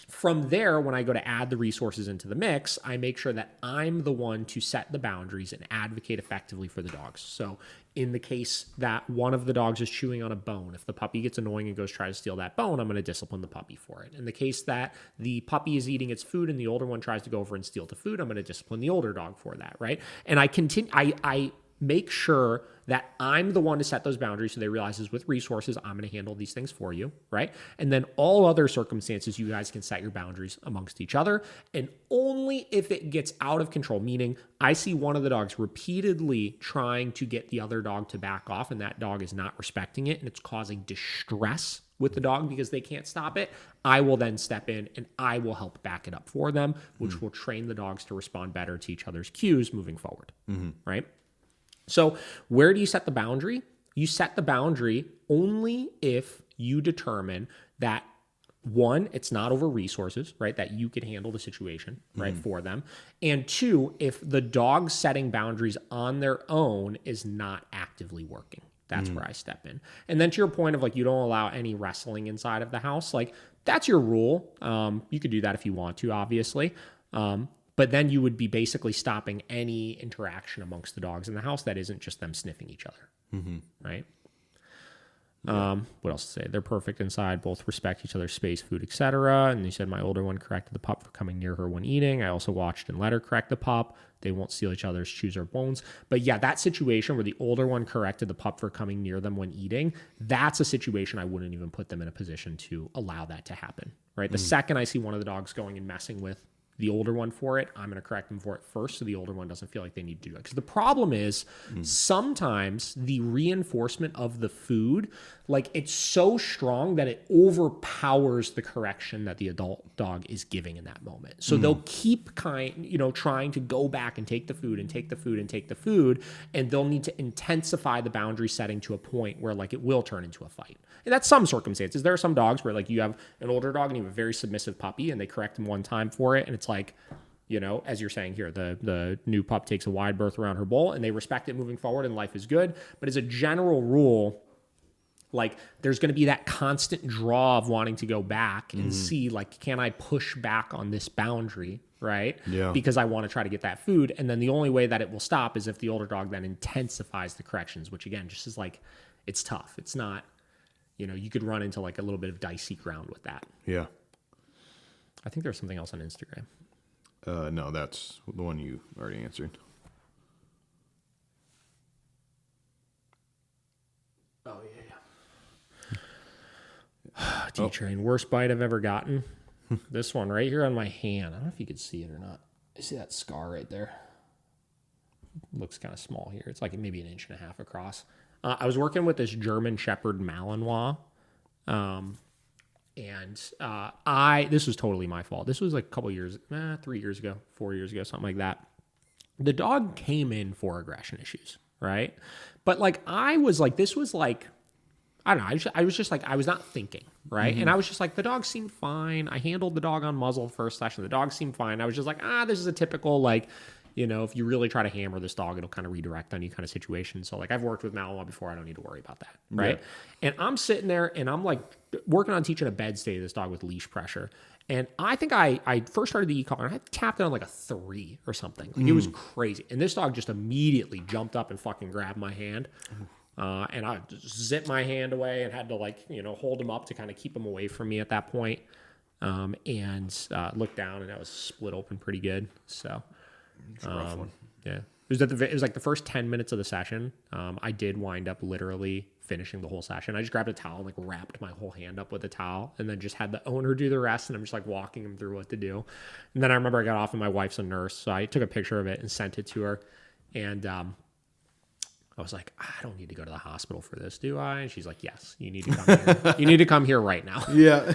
From there, when I go to add the resources into the mix, I make sure that I'm the one to set the boundaries and advocate effectively for the dogs. So in the case that one of the dogs is chewing on a bone, if the puppy gets annoying and goes try to steal that bone, I'm going to discipline the puppy for it. In the case that the puppy is eating its food and the older one tries to go over and steal the food, I'm going to discipline the older dog for that. Right. And I make sure that I'm the one to set those boundaries so they realize is with resources, I'm going to handle these things for you, right? And then all other circumstances, you guys can set your boundaries amongst each other. And only if it gets out of control, meaning I see one of the dogs repeatedly trying to get the other dog to back off and that dog is not respecting it and it's causing distress with the dog because they can't stop it, I will then step in and I will help back it up for them, which will train the dogs to respond better to each other's cues moving forward, right? So where do you set the boundary? You set the boundary only if you determine that, one, it's not over resources, right? That you can handle the situation, right, for them. And two, if the dog setting boundaries on their own is not actively working. That's where I step in. And then to your point of like, you don't allow any wrestling inside of the house, like that's your rule. You could do that if you want to, obviously. But then you would be basically stopping any interaction amongst the dogs in the house that isn't just them sniffing each other, right? What else to say? They're perfect inside, both respect each other's space, food, etc. And he said my older one corrected the pup for coming near her when eating. I also watched and let her correct the pup. They won't steal each other's chews or bones. But yeah, that situation where the older one corrected the pup for coming near them when eating, that's a situation I wouldn't even put them in a position to allow that to happen, right? The second I see one of the dogs going and messing with the older one for it, I'm going to correct them for it first so the older one doesn't feel like they need to do it. Because the problem is sometimes the reinforcement of the food, like it's so strong that it overpowers the correction that the adult dog is giving in that moment. So they'll keep trying to go back and take the food and take the food and take the food, and they'll need to intensify the boundary setting to a point where like it will turn into a fight. And that's some circumstances. There are some dogs where like you have an older dog and you have a very submissive puppy and they correct him one time for it. And it's like, as you're saying here, the new pup takes a wide berth around her bowl and they respect it moving forward and life is good. But as a general rule, like there's going to be that constant draw of wanting to go back and see like, can I push back on this boundary? Right? Yeah. Because I want to try to get that food. And then the only way that it will stop is if the older dog then intensifies the corrections, which again, just is like, it's tough. It's not, you could run into like a little bit of dicey ground with that. Yeah. I think there's something else on Instagram. No, that's the one you already answered. Oh, yeah. D-Train, worst bite I've ever gotten. This one right here on my hand. I don't know if you could see it or not. You see that scar right there? Looks kind of small here. It's like maybe 1.5 inches across. I was working with this German Shepherd Malinois. This was totally my fault. This was like a couple years, 3 years ago, 4 years ago, something like that. The dog came in for aggression issues, right? But like, I was like, this was like, I don't know. I was just like, I was not thinking, right? And I was just like, the dog seemed fine. I handled the dog on muzzle first session. The dog seemed fine. I was just like, this is a typical, like, if you really try to hammer this dog, it'll kind of redirect on you kind of situation. So like I've worked with Malinois before. I don't need to worry about that, right? Yeah. And I'm sitting there and I'm like working on teaching a bed stay to this dog with leash pressure. And I think I first started the e-collar and I tapped it on like a 3 or something. Like it was crazy. And this dog just immediately jumped up and fucking grabbed my hand. And I just zipped my hand away and had to like, hold him up to kind of keep him away from me at that point. And looked down and that was split open pretty good. So, it's a rough one. Yeah. It was like the first 10 minutes of the session. I did wind up literally finishing the whole session. I just grabbed a towel and like wrapped my whole hand up with a towel and then just had the owner do the rest. And I'm just like walking him through what to do. And then I remember I got off and my wife's a nurse. So I took a picture of it and sent it to her. And, I was like, I don't need to go to the hospital for this, do I? And she's like, yes, you need to come here. You need to come here right now. Yeah.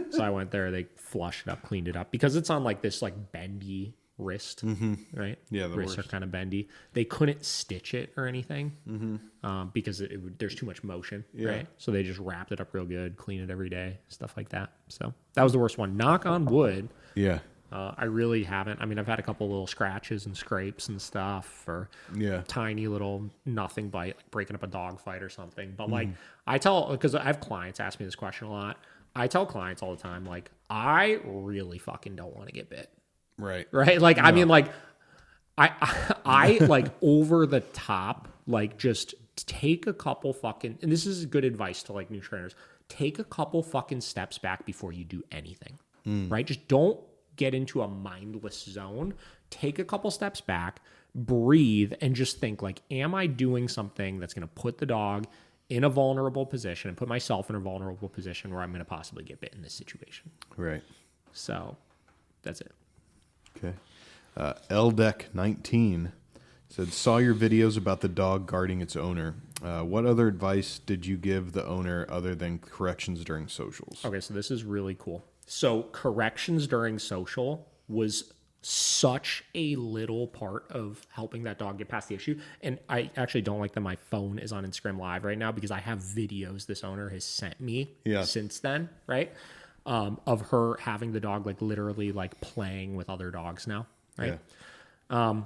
So I went there. They flushed it up, cleaned it up because it's on like this like bendy wrist, right? Yeah, the wrists worst. are kind of bendy. They couldn't stitch it or anything because there's too much motion, right? So they just wrapped it up real good, clean it every day, stuff like that. So that was the worst one. Knock on wood. Yeah. I really haven't. I mean, I've had a couple little scratches and scrapes and stuff, or tiny little nothing bite, like breaking up a dog fight or something. But like because I have clients ask me this question a lot. I tell clients all the time, like, I really fucking don't want to get bit. Right. Right. Like, no. I mean, like, I like over the top, like just take a couple fucking, and this is good advice to like new trainers, take a couple fucking steps back before you do anything, right? Just don't get into a mindless zone. Take a couple steps back, breathe, and just think like, am I doing something that's going to put the dog in a vulnerable position and put myself in a vulnerable position where I'm going to possibly get bit in this situation? Right. So that's it. Okay. LDEC19 said, saw your videos about the dog guarding its owner. What other advice did you give the owner other than corrections during socials? Okay, so this is really cool. So corrections during social was such a little part of helping that dog get past the issue. And I actually don't like that my phone is on Instagram Live right now because I have videos this owner has sent me since then, right? Of her having the dog like literally like playing with other dogs now, right? Yeah.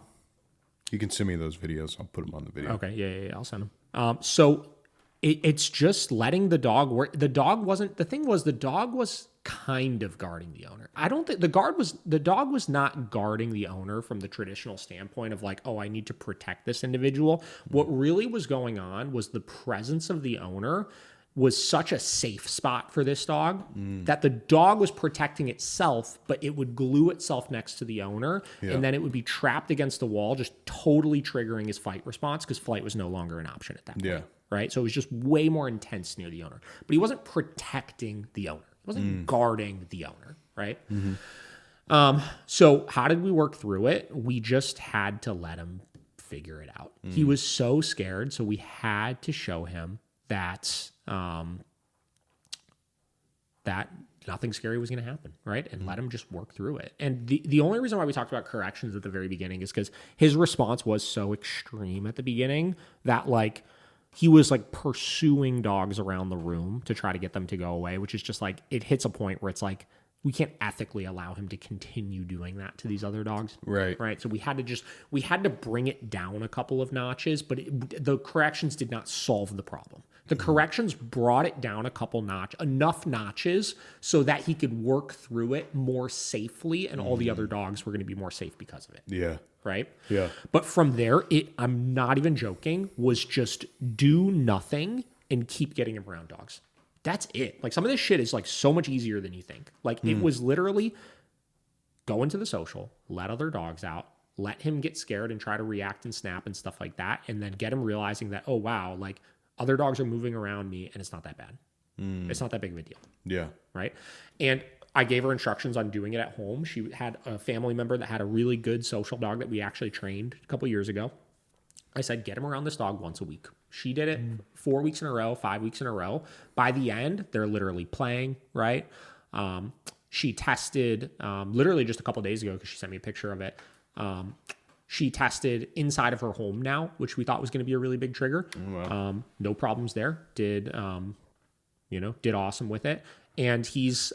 You can send me those videos. I'll put them on the video. Okay, yeah, I'll send them. So it's just letting the dog work. The dog was kind of guarding the owner. I don't think the dog was not guarding the owner from the traditional standpoint of like, oh, I need to protect this individual. What really was going on was the presence of the owner was such a safe spot for this dog that the dog was protecting itself, but it would glue itself next to the owner, and then it would be trapped against the wall, just totally triggering his fight response because flight was no longer an option at that point. Yeah. Right? So it was just way more intense near the owner. But he wasn't protecting the owner. He wasn't guarding the owner, right? So how did we work through it? We just had to let him figure it out. He was so scared, so we had to show him that that nothing scary was going to happen, right? And let him just work through it. And the only reason why we talked about corrections at the very beginning is because his response was so extreme at the beginning that like he was like pursuing dogs around the room to try to get them to go away, which is just like, it hits a point where it's like, we can't ethically allow him to continue doing that to these other dogs. Right. Right. So we had to bring it down a couple of notches, but the corrections did not solve the problem. The corrections brought it down enough notches so that he could work through it more safely, and all the other dogs were going to be more safe because of it. Yeah. Right. Yeah. But from there, I'm not even joking, was just do nothing and keep getting him around dogs. That's it. Like some of this shit is like so much easier than you think. Like it was literally go into the social, let other dogs out, let him get scared and try to react and snap and stuff like that. And then get him realizing that, oh, wow, like other dogs are moving around me and it's not that bad. It's not that big of a deal. Yeah. Right. And I gave her instructions on doing it at home. She had a family member that had a really good social dog that we actually trained a couple years ago. I said, get him around this dog once a week. She did it 4 weeks in a row, 5 weeks in a row. By the end, they're literally playing, right? She tested literally just a couple days ago because she sent me a picture of it. She tested inside of her home now, which we thought was going to be a really big trigger. Wow. No problems there. Did awesome with it. And he's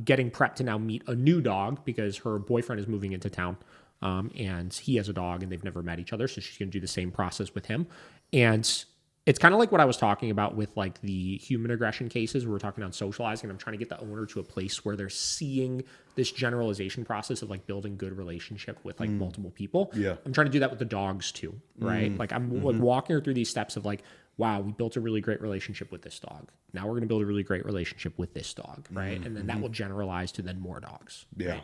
getting prepped to now meet a new dog because her boyfriend is moving into town. And he has a dog and they've never met each other. So she's going to do the same process with him. And it's kind of like what I was talking about with like the human aggression cases. We're talking on socializing, and I'm trying to get the owner to a place where they're seeing this generalization process of like building good relationship with like multiple people. Yeah. I'm trying to do that with the dogs too, right? Like I'm like walking her through these steps of like, wow, we built a really great relationship with this dog. Now we're going to build a really great relationship with this dog, right? And then that will generalize to then more dogs. Yeah. Right?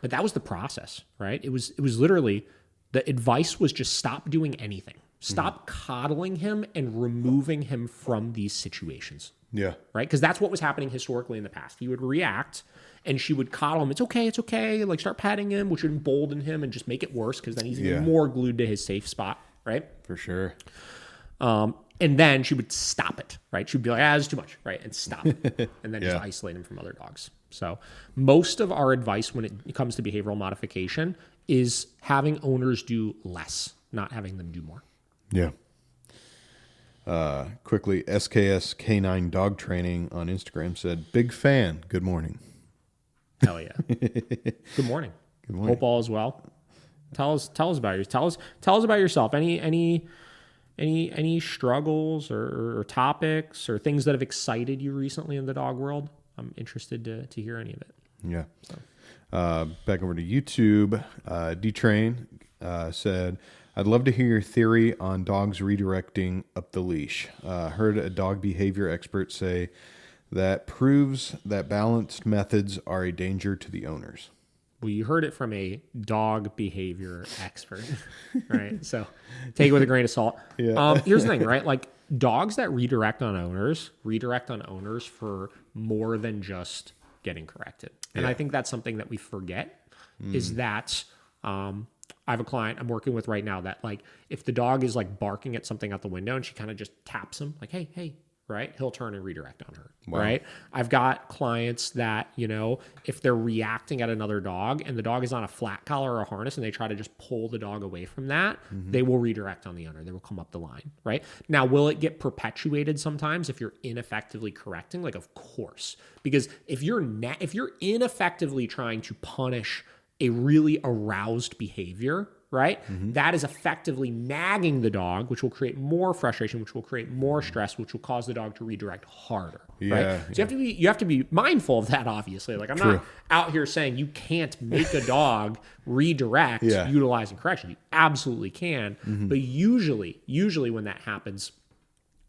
But that was the process, right? It was literally, the advice was just stop doing anything. Stop coddling him and removing him from these situations. Yeah. Right? Because that's what was happening historically in the past. He would react and she would coddle him. It's okay. Like start patting him, which would embolden him and just make it worse because then he's even more glued to his safe spot. Right? For sure. And then she would stop it, right? She'd be like, it's too much, right? And stop it. And then just isolate him from other dogs. So most of our advice when it comes to behavioral modification is having owners do less, not having them do more. Yeah. Quickly, SKS K9 Dog Training on Instagram said, big fan. Good morning. Hell yeah. Good morning. Good morning. Hope all is well. Tell us about yourself. Tell us about yourself. Any struggles or topics or things that have excited you recently in the dog world? I'm interested to hear any of it. Yeah. So. Back over to YouTube, D-Train said, I'd love to hear your theory on dogs redirecting up the leash. Heard a dog behavior expert say that proves that balanced methods are a danger to the owners. Well, you heard it from a dog behavior expert, right? So take it with a grain of salt. Yeah. Here's the thing, right? Like dogs that redirect on owners for more than just getting corrected. And I think that's something that we forget is that I have a client I'm working with right now that like if the dog is like barking at something out the window and she kind of just taps him like, hey, right? He'll turn and redirect on her, right? I've got clients that, if they're reacting at another dog and the dog is on a flat collar or a harness and they try to just pull the dog away from that, they will redirect on the owner. They will come up the line, right? Now, will it get perpetuated sometimes if you're ineffectively correcting? Like, of course, because if you're ineffectively trying to punish a really aroused behavior, right? That is effectively nagging the dog, which will create more frustration, which will create more stress, which will cause the dog to redirect harder. Right? So you have to be mindful of that, obviously. Like I'm not out here saying you can't make a dog redirect utilizing correction. You absolutely can. But usually when that happens,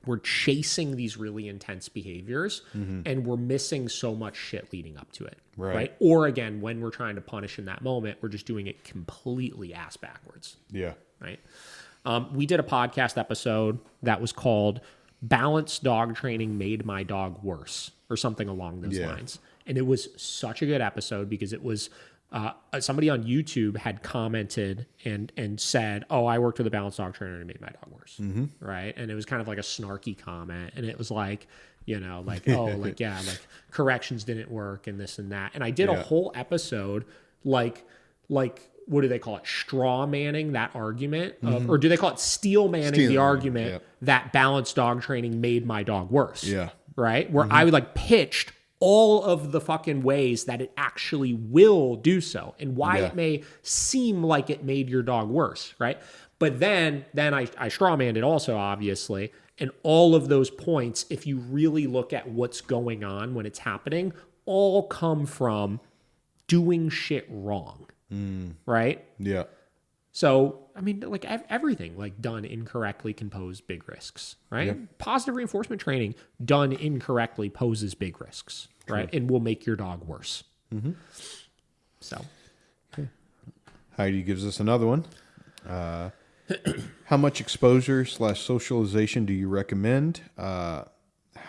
we're chasing these really intense behaviors and we're missing so much shit leading up to it. Right. Or again, when we're trying to punish in that moment, we're just doing it completely ass backwards. Yeah. Right. We did a podcast episode that was called Balanced Dog Training Made My Dog Worse, or something along those lines. And it was such a good episode because it was somebody on YouTube had commented and said, "Oh, I worked with a balanced dog trainer and it made my dog worse." Right. And it was kind of like a snarky comment. And it was like, corrections didn't work and this and that. And I did a whole episode like what do they call it? Straw manning that argument or do they call it steel manning the argument that balanced dog training made my dog worse? Yeah. Right. Where I would pitched all of the fucking ways that it actually will do so and why it may seem like it made your dog worse, right? But then I strawmanned it also, obviously, and all of those points, if you really look at what's going on when it's happening, all come from doing shit wrong, right? Yeah. So, I mean, everything done incorrectly can pose big risks, right? Yep. Positive reinforcement training done incorrectly poses big risks, right? And will make your dog worse. So. Heidi gives us another one. How much exposure / socialization do you recommend? How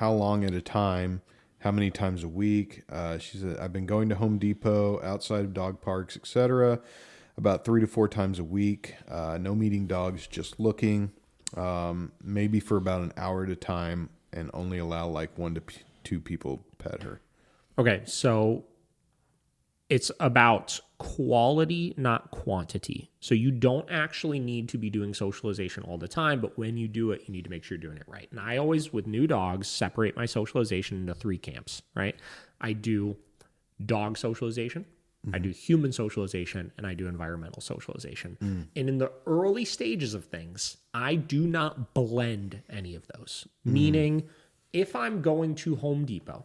long at a time? How many times a week? She said, I've been going to Home Depot, outside of dog parks, etc., about 3 to 4 times a week. No meeting dogs, just looking. Maybe for about an hour at a time, and only allow 1 to 2 people pet her. Okay, so it's about quality, not quantity. So you don't actually need to be doing socialization all the time, but when you do it, you need to make sure you're doing it right. And I always, with new dogs, separate my socialization into 3 camps, right? I do dog socialization, I do human socialization, and I do environmental socialization. And in the early stages of things, I do not blend any of those. Meaning, if I'm going to Home Depot,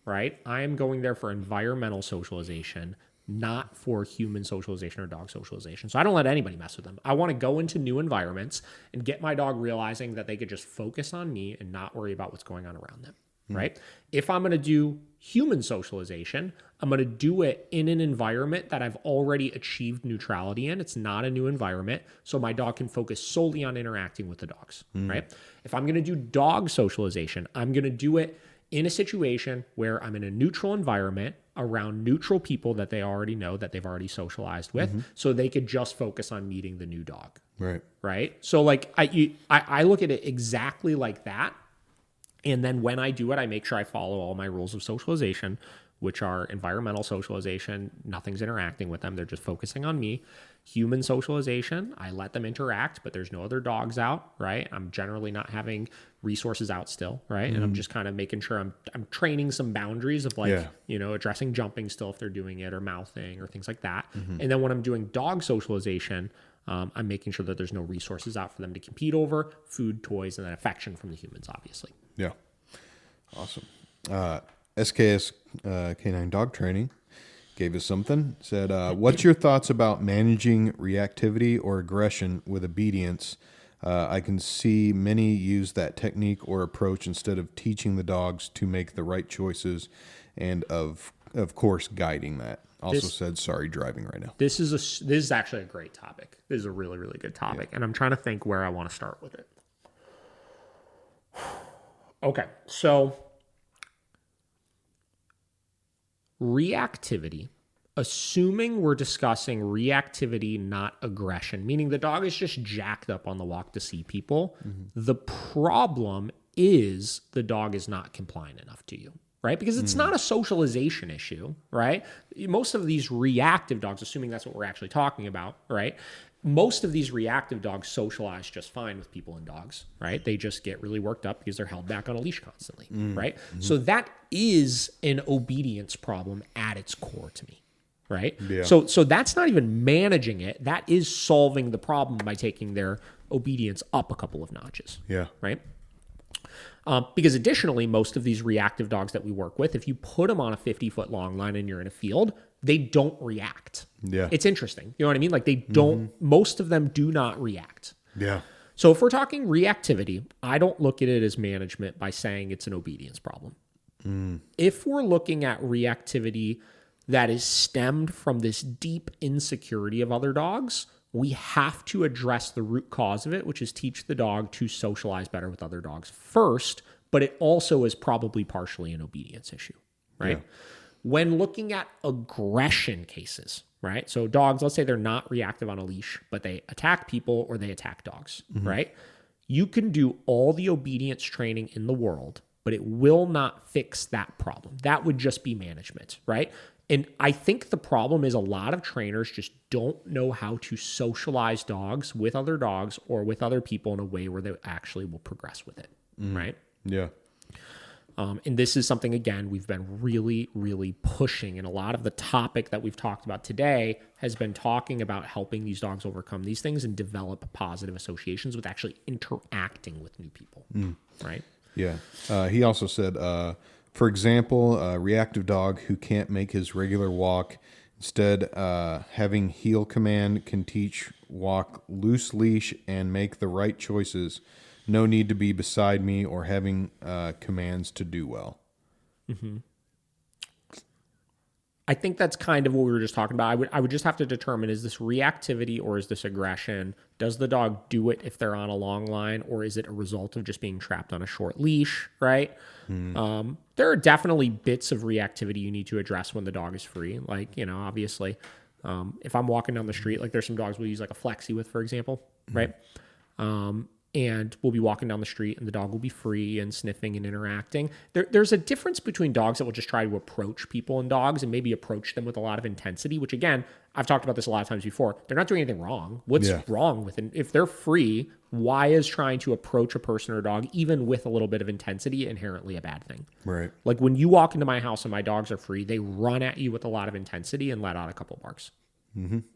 right, I am going there for environmental socialization, not for human socialization or dog socialization. So I don't let anybody mess with them. I want to go into new environments and get my dog realizing that they could just focus on me and not worry about what's going on around them. Right? If I'm going to do human socialization, I'm going to do it in an environment that I've already achieved neutrality in. It's not a new environment, so my dog can focus solely on interacting with the dogs, right? If I'm going to do dog socialization, I'm going to do it in a situation where I'm in a neutral environment around neutral people that they already know, that they've already socialized with, so they could just focus on meeting the new dog. Right? So I look at it exactly like that. And then when I do it, I make sure I follow all my rules of socialization, which are environmental socialization. Nothing's interacting with them. They're just focusing on me. Human socialization, I let them interact, but there's no other dogs out, right? I'm generally not having resources out still, right? And I'm just kind of making sure I'm training some boundaries of addressing jumping still if they're doing it, or mouthing or things like that. And then when I'm doing dog socialization, I'm making sure that there's no resources out for them to compete over, food, toys, and then affection from the humans, obviously. Yeah. Awesome. SKS Canine Dog Training gave us something. Said, what's your thoughts about managing reactivity or aggression with obedience? I can see many use that technique or approach instead of teaching the dogs to make the right choices and, of course, guiding that. Also said, sorry, driving right now. This is actually a great topic. This is a really, really good topic. And I'm trying to think where I want to start with it. Okay, so reactivity, assuming we're discussing reactivity, not aggression, meaning the dog is just jacked up on the walk to see people. The problem is the dog is not compliant enough to you, right? Because it's not a socialization issue, right? Most of these reactive dogs, assuming that's what we're actually talking about, right? Most of these reactive dogs socialize just fine with people and dogs, right? They just get really worked up because they're held back on a leash constantly, right? So that is an obedience problem at its core to me, right? Yeah. So that's not even managing it. That is solving the problem by taking their obedience up a couple of notches, right? Because additionally, most of these reactive dogs that we work with, if you put them on a 50-foot long line and you're in a field, they don't react. Yeah. It's interesting. You know what I mean? They don't, most of them do not react. Yeah. So if we're talking reactivity, I don't look at it as management by saying it's an obedience problem. If we're looking at reactivity that is stemmed from this deep insecurity of other dogs, we have to address the root cause of it, which is teach the dog to socialize better with other dogs first, but it also is probably partially an obedience issue, right? Yeah. When looking at aggression cases, right? So dogs, let's say they're not reactive on a leash, but they attack people or they attack dogs, right? You can do all the obedience training in the world, but it will not fix that problem. That would just be management, right? And I think the problem is a lot of trainers just don't know how to socialize dogs with other dogs or with other people in a way where they actually will progress with it, right? Yeah. And this is something, again, we've been really, really pushing. And a lot of the topic that we've talked about today has been talking about helping these dogs overcome these things and develop positive associations with actually interacting with new people, right? Yeah. He also said, for example, a reactive dog who can't make his regular walk, instead having heel command can teach walk loose leash and make the right choices. No need to be beside me or having commands to do well. I think that's kind of what we were just talking about. I would just have to determine, is this reactivity or is this aggression? Does the dog do it if they're on a long line, or is it a result of just being trapped on a short leash, right? There are definitely bits of reactivity you need to address when the dog is free. Like, obviously, if I'm walking down the street, like there's some dogs we'll use like a flexi with, for example, right? And we'll be walking down the street and the dog will be free and sniffing and interacting. There's a difference between dogs that will just try to approach people and dogs and maybe approach them with a lot of intensity, which again, I've talked about this a lot of times before. They're not doing anything wrong. What's wrong with it? If they're free, why is trying to approach a person or dog, even with a little bit of intensity, inherently a bad thing? Right. Like when you walk into my house and my dogs are free, they run at you with a lot of intensity and let out a couple barks.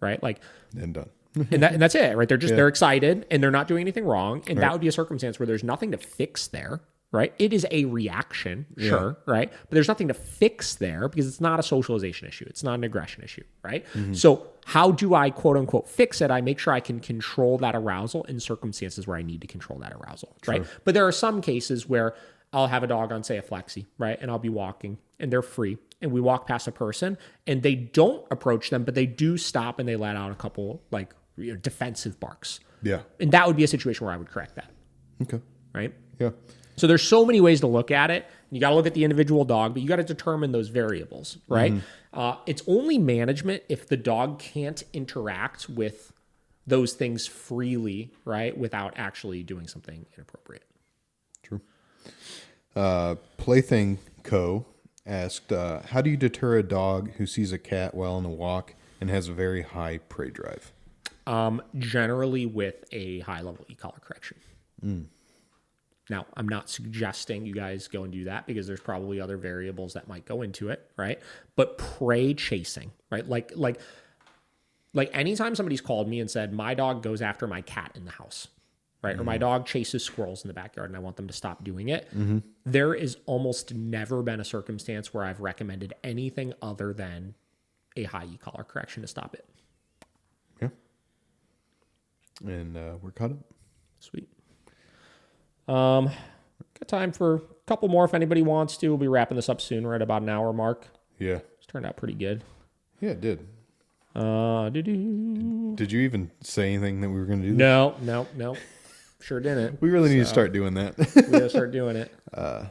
Right? Like, and done. and that's it, right? They're excited and they're not doing anything wrong. And that would be a circumstance where there's nothing to fix there, right? It is a reaction, sure, right? But there's nothing to fix there because it's not a socialization issue. It's not an aggression issue, right? So how do I quote unquote fix it? I make sure I can control that arousal in circumstances where I need to control that arousal, right? But there are some cases where I'll have a dog on, say, a flexi, right? And I'll be walking and they're free. And we walk past a person and they don't approach them, but they do stop and they let out a couple like defensive barks. Yeah. And that would be a situation where I would correct that. Okay. Right? Yeah. So there's so many ways to look at it. You got to look at the individual dog, but you got to determine those variables, right? It's only management if the dog can't interact with those things freely, right? Without actually doing something inappropriate. True. Plaything Co. asked, how do you deter a dog who sees a cat while on a walk and has a very high prey drive? Generally with a high-level e-collar correction. Now, I'm not suggesting you guys go and do that because there's probably other variables that might go into it, right? But prey chasing, right? Like anytime somebody's called me and said, my dog goes after my cat in the house, right? Or my dog chases squirrels in the backyard and I want them to stop doing it. There is almost never been a circumstance where I've recommended anything other than a high e-collar correction to stop it. Yeah. And we're caught up. Sweet. Got time for a couple more if anybody wants to. We'll be wrapping this up soon. We're at about an hour mark. Yeah. It's turned out pretty good. Yeah, it did. Did you even say anything that we were going to do this? No. Sure didn't. We really need to start doing that. We got to start doing it. Yeah.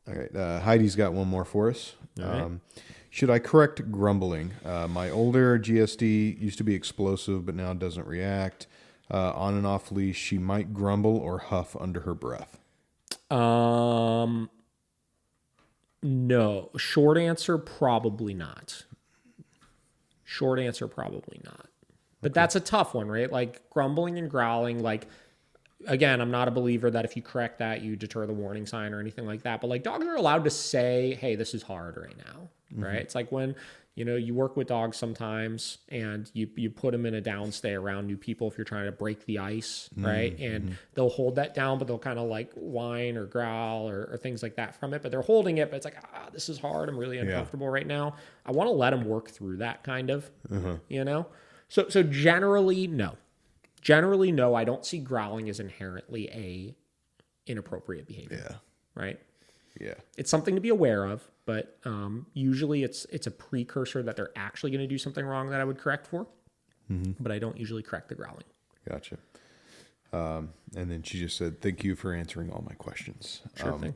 All right. Heidi's got one more for us. Right. Should I correct grumbling? My older GSD used to be explosive, but now doesn't react. On and off leash, she might grumble or huff under her breath. No. Short answer, probably not. But that's a tough one, right? Like grumbling and growling, like, again, I'm not a believer that if you correct that, you deter the warning sign or anything like that. But like dogs are allowed to say, hey, this is hard right now, right? It's like when, you work with dogs sometimes and you put them in a downstay around new people if you're trying to break the ice, right? And they'll hold that down, but they'll kind of like whine or growl or things like that from it. But they're holding it, but it's like, this is hard. I'm really uncomfortable right now. I want to let them work through that kind of, So generally, no. generally, no, I don't see growling as inherently a inappropriate behavior. Yeah. Right? Yeah. It's something to be aware of, but usually it's a precursor that they're actually going to do something wrong that I would correct for. But I don't usually correct the growling. Gotcha. And then she just said, "Thank you for answering all my questions." Sure thing.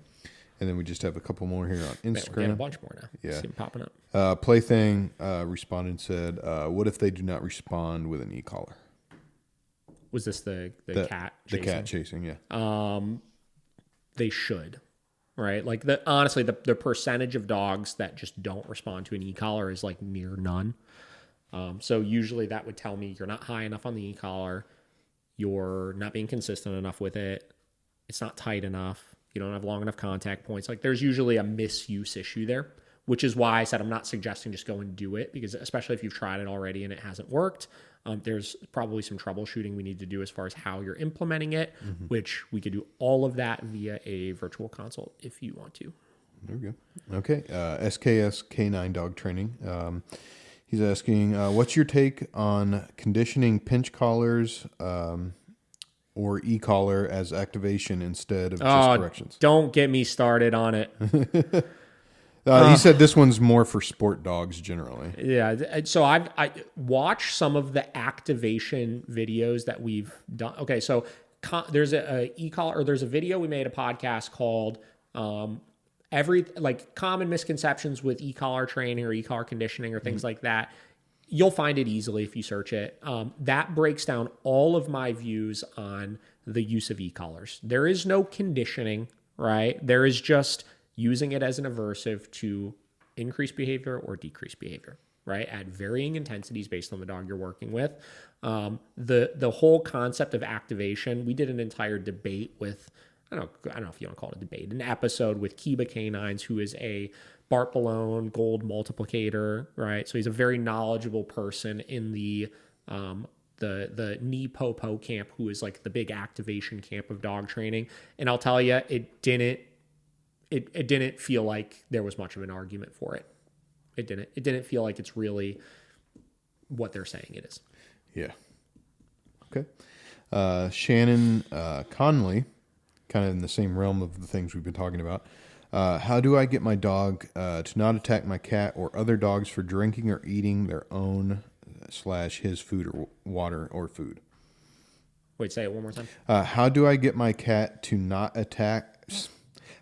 And then we just have a couple more here on Man, we're Instagram. getting a bunch more now. Yeah. See them popping up. Plaything responded and said, "What if they do not respond with an e-collar?" Was this the cat The chasing? cat chasing, yeah. They should. Right? Like honestly, the percentage of dogs that just don't respond to an e-collar is like near none. So usually that would tell me you're not high enough on the e-collar, you're not being consistent enough with it, it's not tight enough, you don't have long enough contact points. Like there's usually a misuse issue there, which is why I said I'm not suggesting just go and do it, because especially if you've tried it already and it hasn't worked, there's probably some troubleshooting we need to do as far as how you're implementing it, which we could do all of that via a virtual consult if you want to. There we go. Okay. SKS K9 dog training. He's asking, what's your take on conditioning pinch collars or e-collar as activation instead of just corrections? Don't get me started on it. He said this one's more for sport dogs generally. Yeah. So I watched some of the activation videos that we've done. Okay. So there's a e-collar, or there's a video we made, a podcast called common misconceptions with e-collar training or e-collar conditioning or things like that. You'll find it easily if you search it. That breaks down all of my views on the use of e-collars. There is no conditioning, right? There is just using it as an aversive to increase behavior or decrease behavior, right? At varying intensities based on the dog you're working with. The whole concept of activation, we did an entire debate with, I don't know if you want to call it a debate, an episode with Kiba Canines, who is a Bart Ballone gold multiplicator, right? So he's a very knowledgeable person in the knee po camp, who is like the big activation camp of dog training. And I'll tell you, it didn't feel like there was much of an argument for it. It didn't feel like it's really what they're saying it is. Yeah. Okay. Shannon Conley, kind of in the same realm of the things we've been talking about. How do I get my dog to not attack my cat or other dogs for drinking or eating their own / his food or water or food? Wait, say it one more time. How do I get my cat to not attack?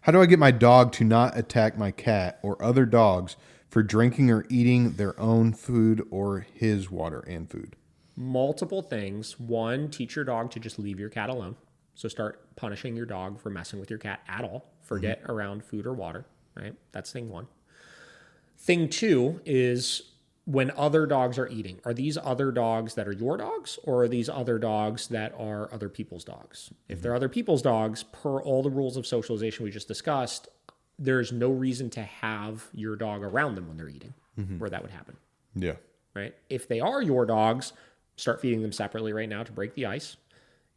How do I get my dog to not attack my cat or other dogs for drinking or eating their own food or his water and food? Multiple things. One, teach your dog to just leave your cat alone. So start punishing your dog for messing with your cat at all. Forget around food or water, right? That's thing one. Thing two is when other dogs are eating, are these other dogs that are your dogs, or are these other dogs that are other people's dogs? If they're other people's dogs, per all the rules of socialization we just discussed, there's no reason to have your dog around them when they're eating, where that would happen. Yeah. Right? If they are your dogs, start feeding them separately right now to break the ice.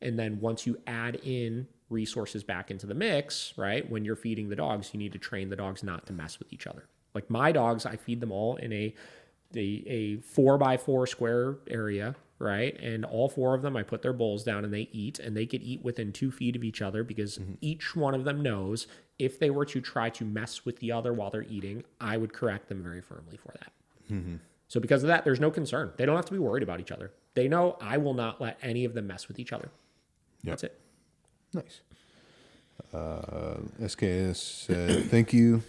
And then once you add in resources back into the mix, right, when you're feeding the dogs, you need to train the dogs not to mess with each other. Like my dogs, I feed them all in a 4x4 square area, right? And all four of them, I put their bowls down and they eat, and they could eat within 2 feet of each other, because each one of them knows if they were to try to mess with the other while they're eating, I would correct them very firmly for that. So because of that, there's no concern. They don't have to be worried about each other. They know I will not let any of them mess with each other. Yep. That's it. Nice. SKS said, thank you.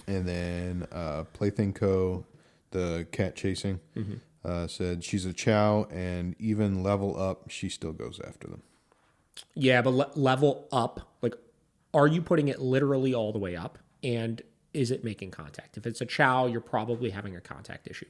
And then Plaything Co., the cat chasing, said she's a chow, and even level up, she still goes after them. Yeah, but level up, like, are you putting it literally all the way up? And is it making contact? If it's a chow, you're probably having a contact issue.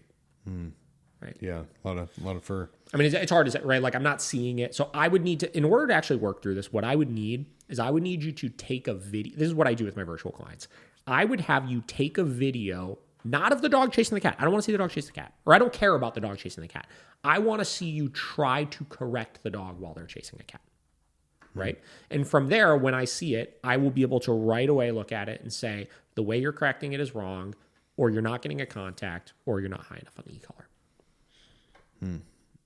Right? Yeah, a lot of fur. I mean, it's hard to say, right? Like, I'm not seeing it. So I would need to, in order to actually work through this, what I would need is I would need you to take a video. This is what I do with my virtual clients. I would have you take a video, not of the dog chasing the cat. I don't want to see the dog chase the cat, or I don't care about the dog chasing the cat. I want to see you try to correct the dog while they're chasing a cat, right? And from there, when I see it, I will be able to right away look at it and say, the way you're correcting it is wrong, or you're not getting a contact, or you're not high enough on the e-collar.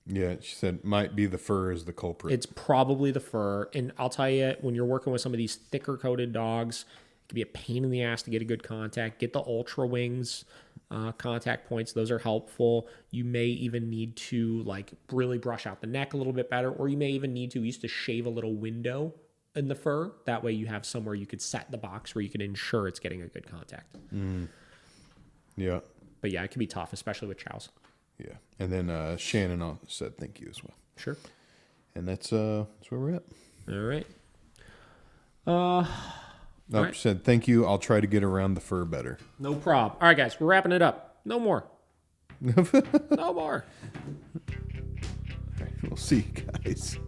Yeah, she said might be the fur is the culprit. It's probably the fur. And I'll tell you, when you're working with some of these thicker coated dogs, it can be a pain in the ass to get a good contact. Get the Ultra Wings contact points. Those are helpful. You may even need to like really brush out the neck a little bit better, or you may even need to used to shave a little window in the fur. That way you have somewhere you could set the box where you can ensure it's getting a good contact. Yeah. But yeah, it can be tough, especially with chows. Yeah. And then Shannon said thank you as well. Sure. And that's where we're at. All right. Right. Said thank you. I'll try to get around the fur better. No problem. All right, guys, we're wrapping it up. No more. No more. All right, we'll see you guys.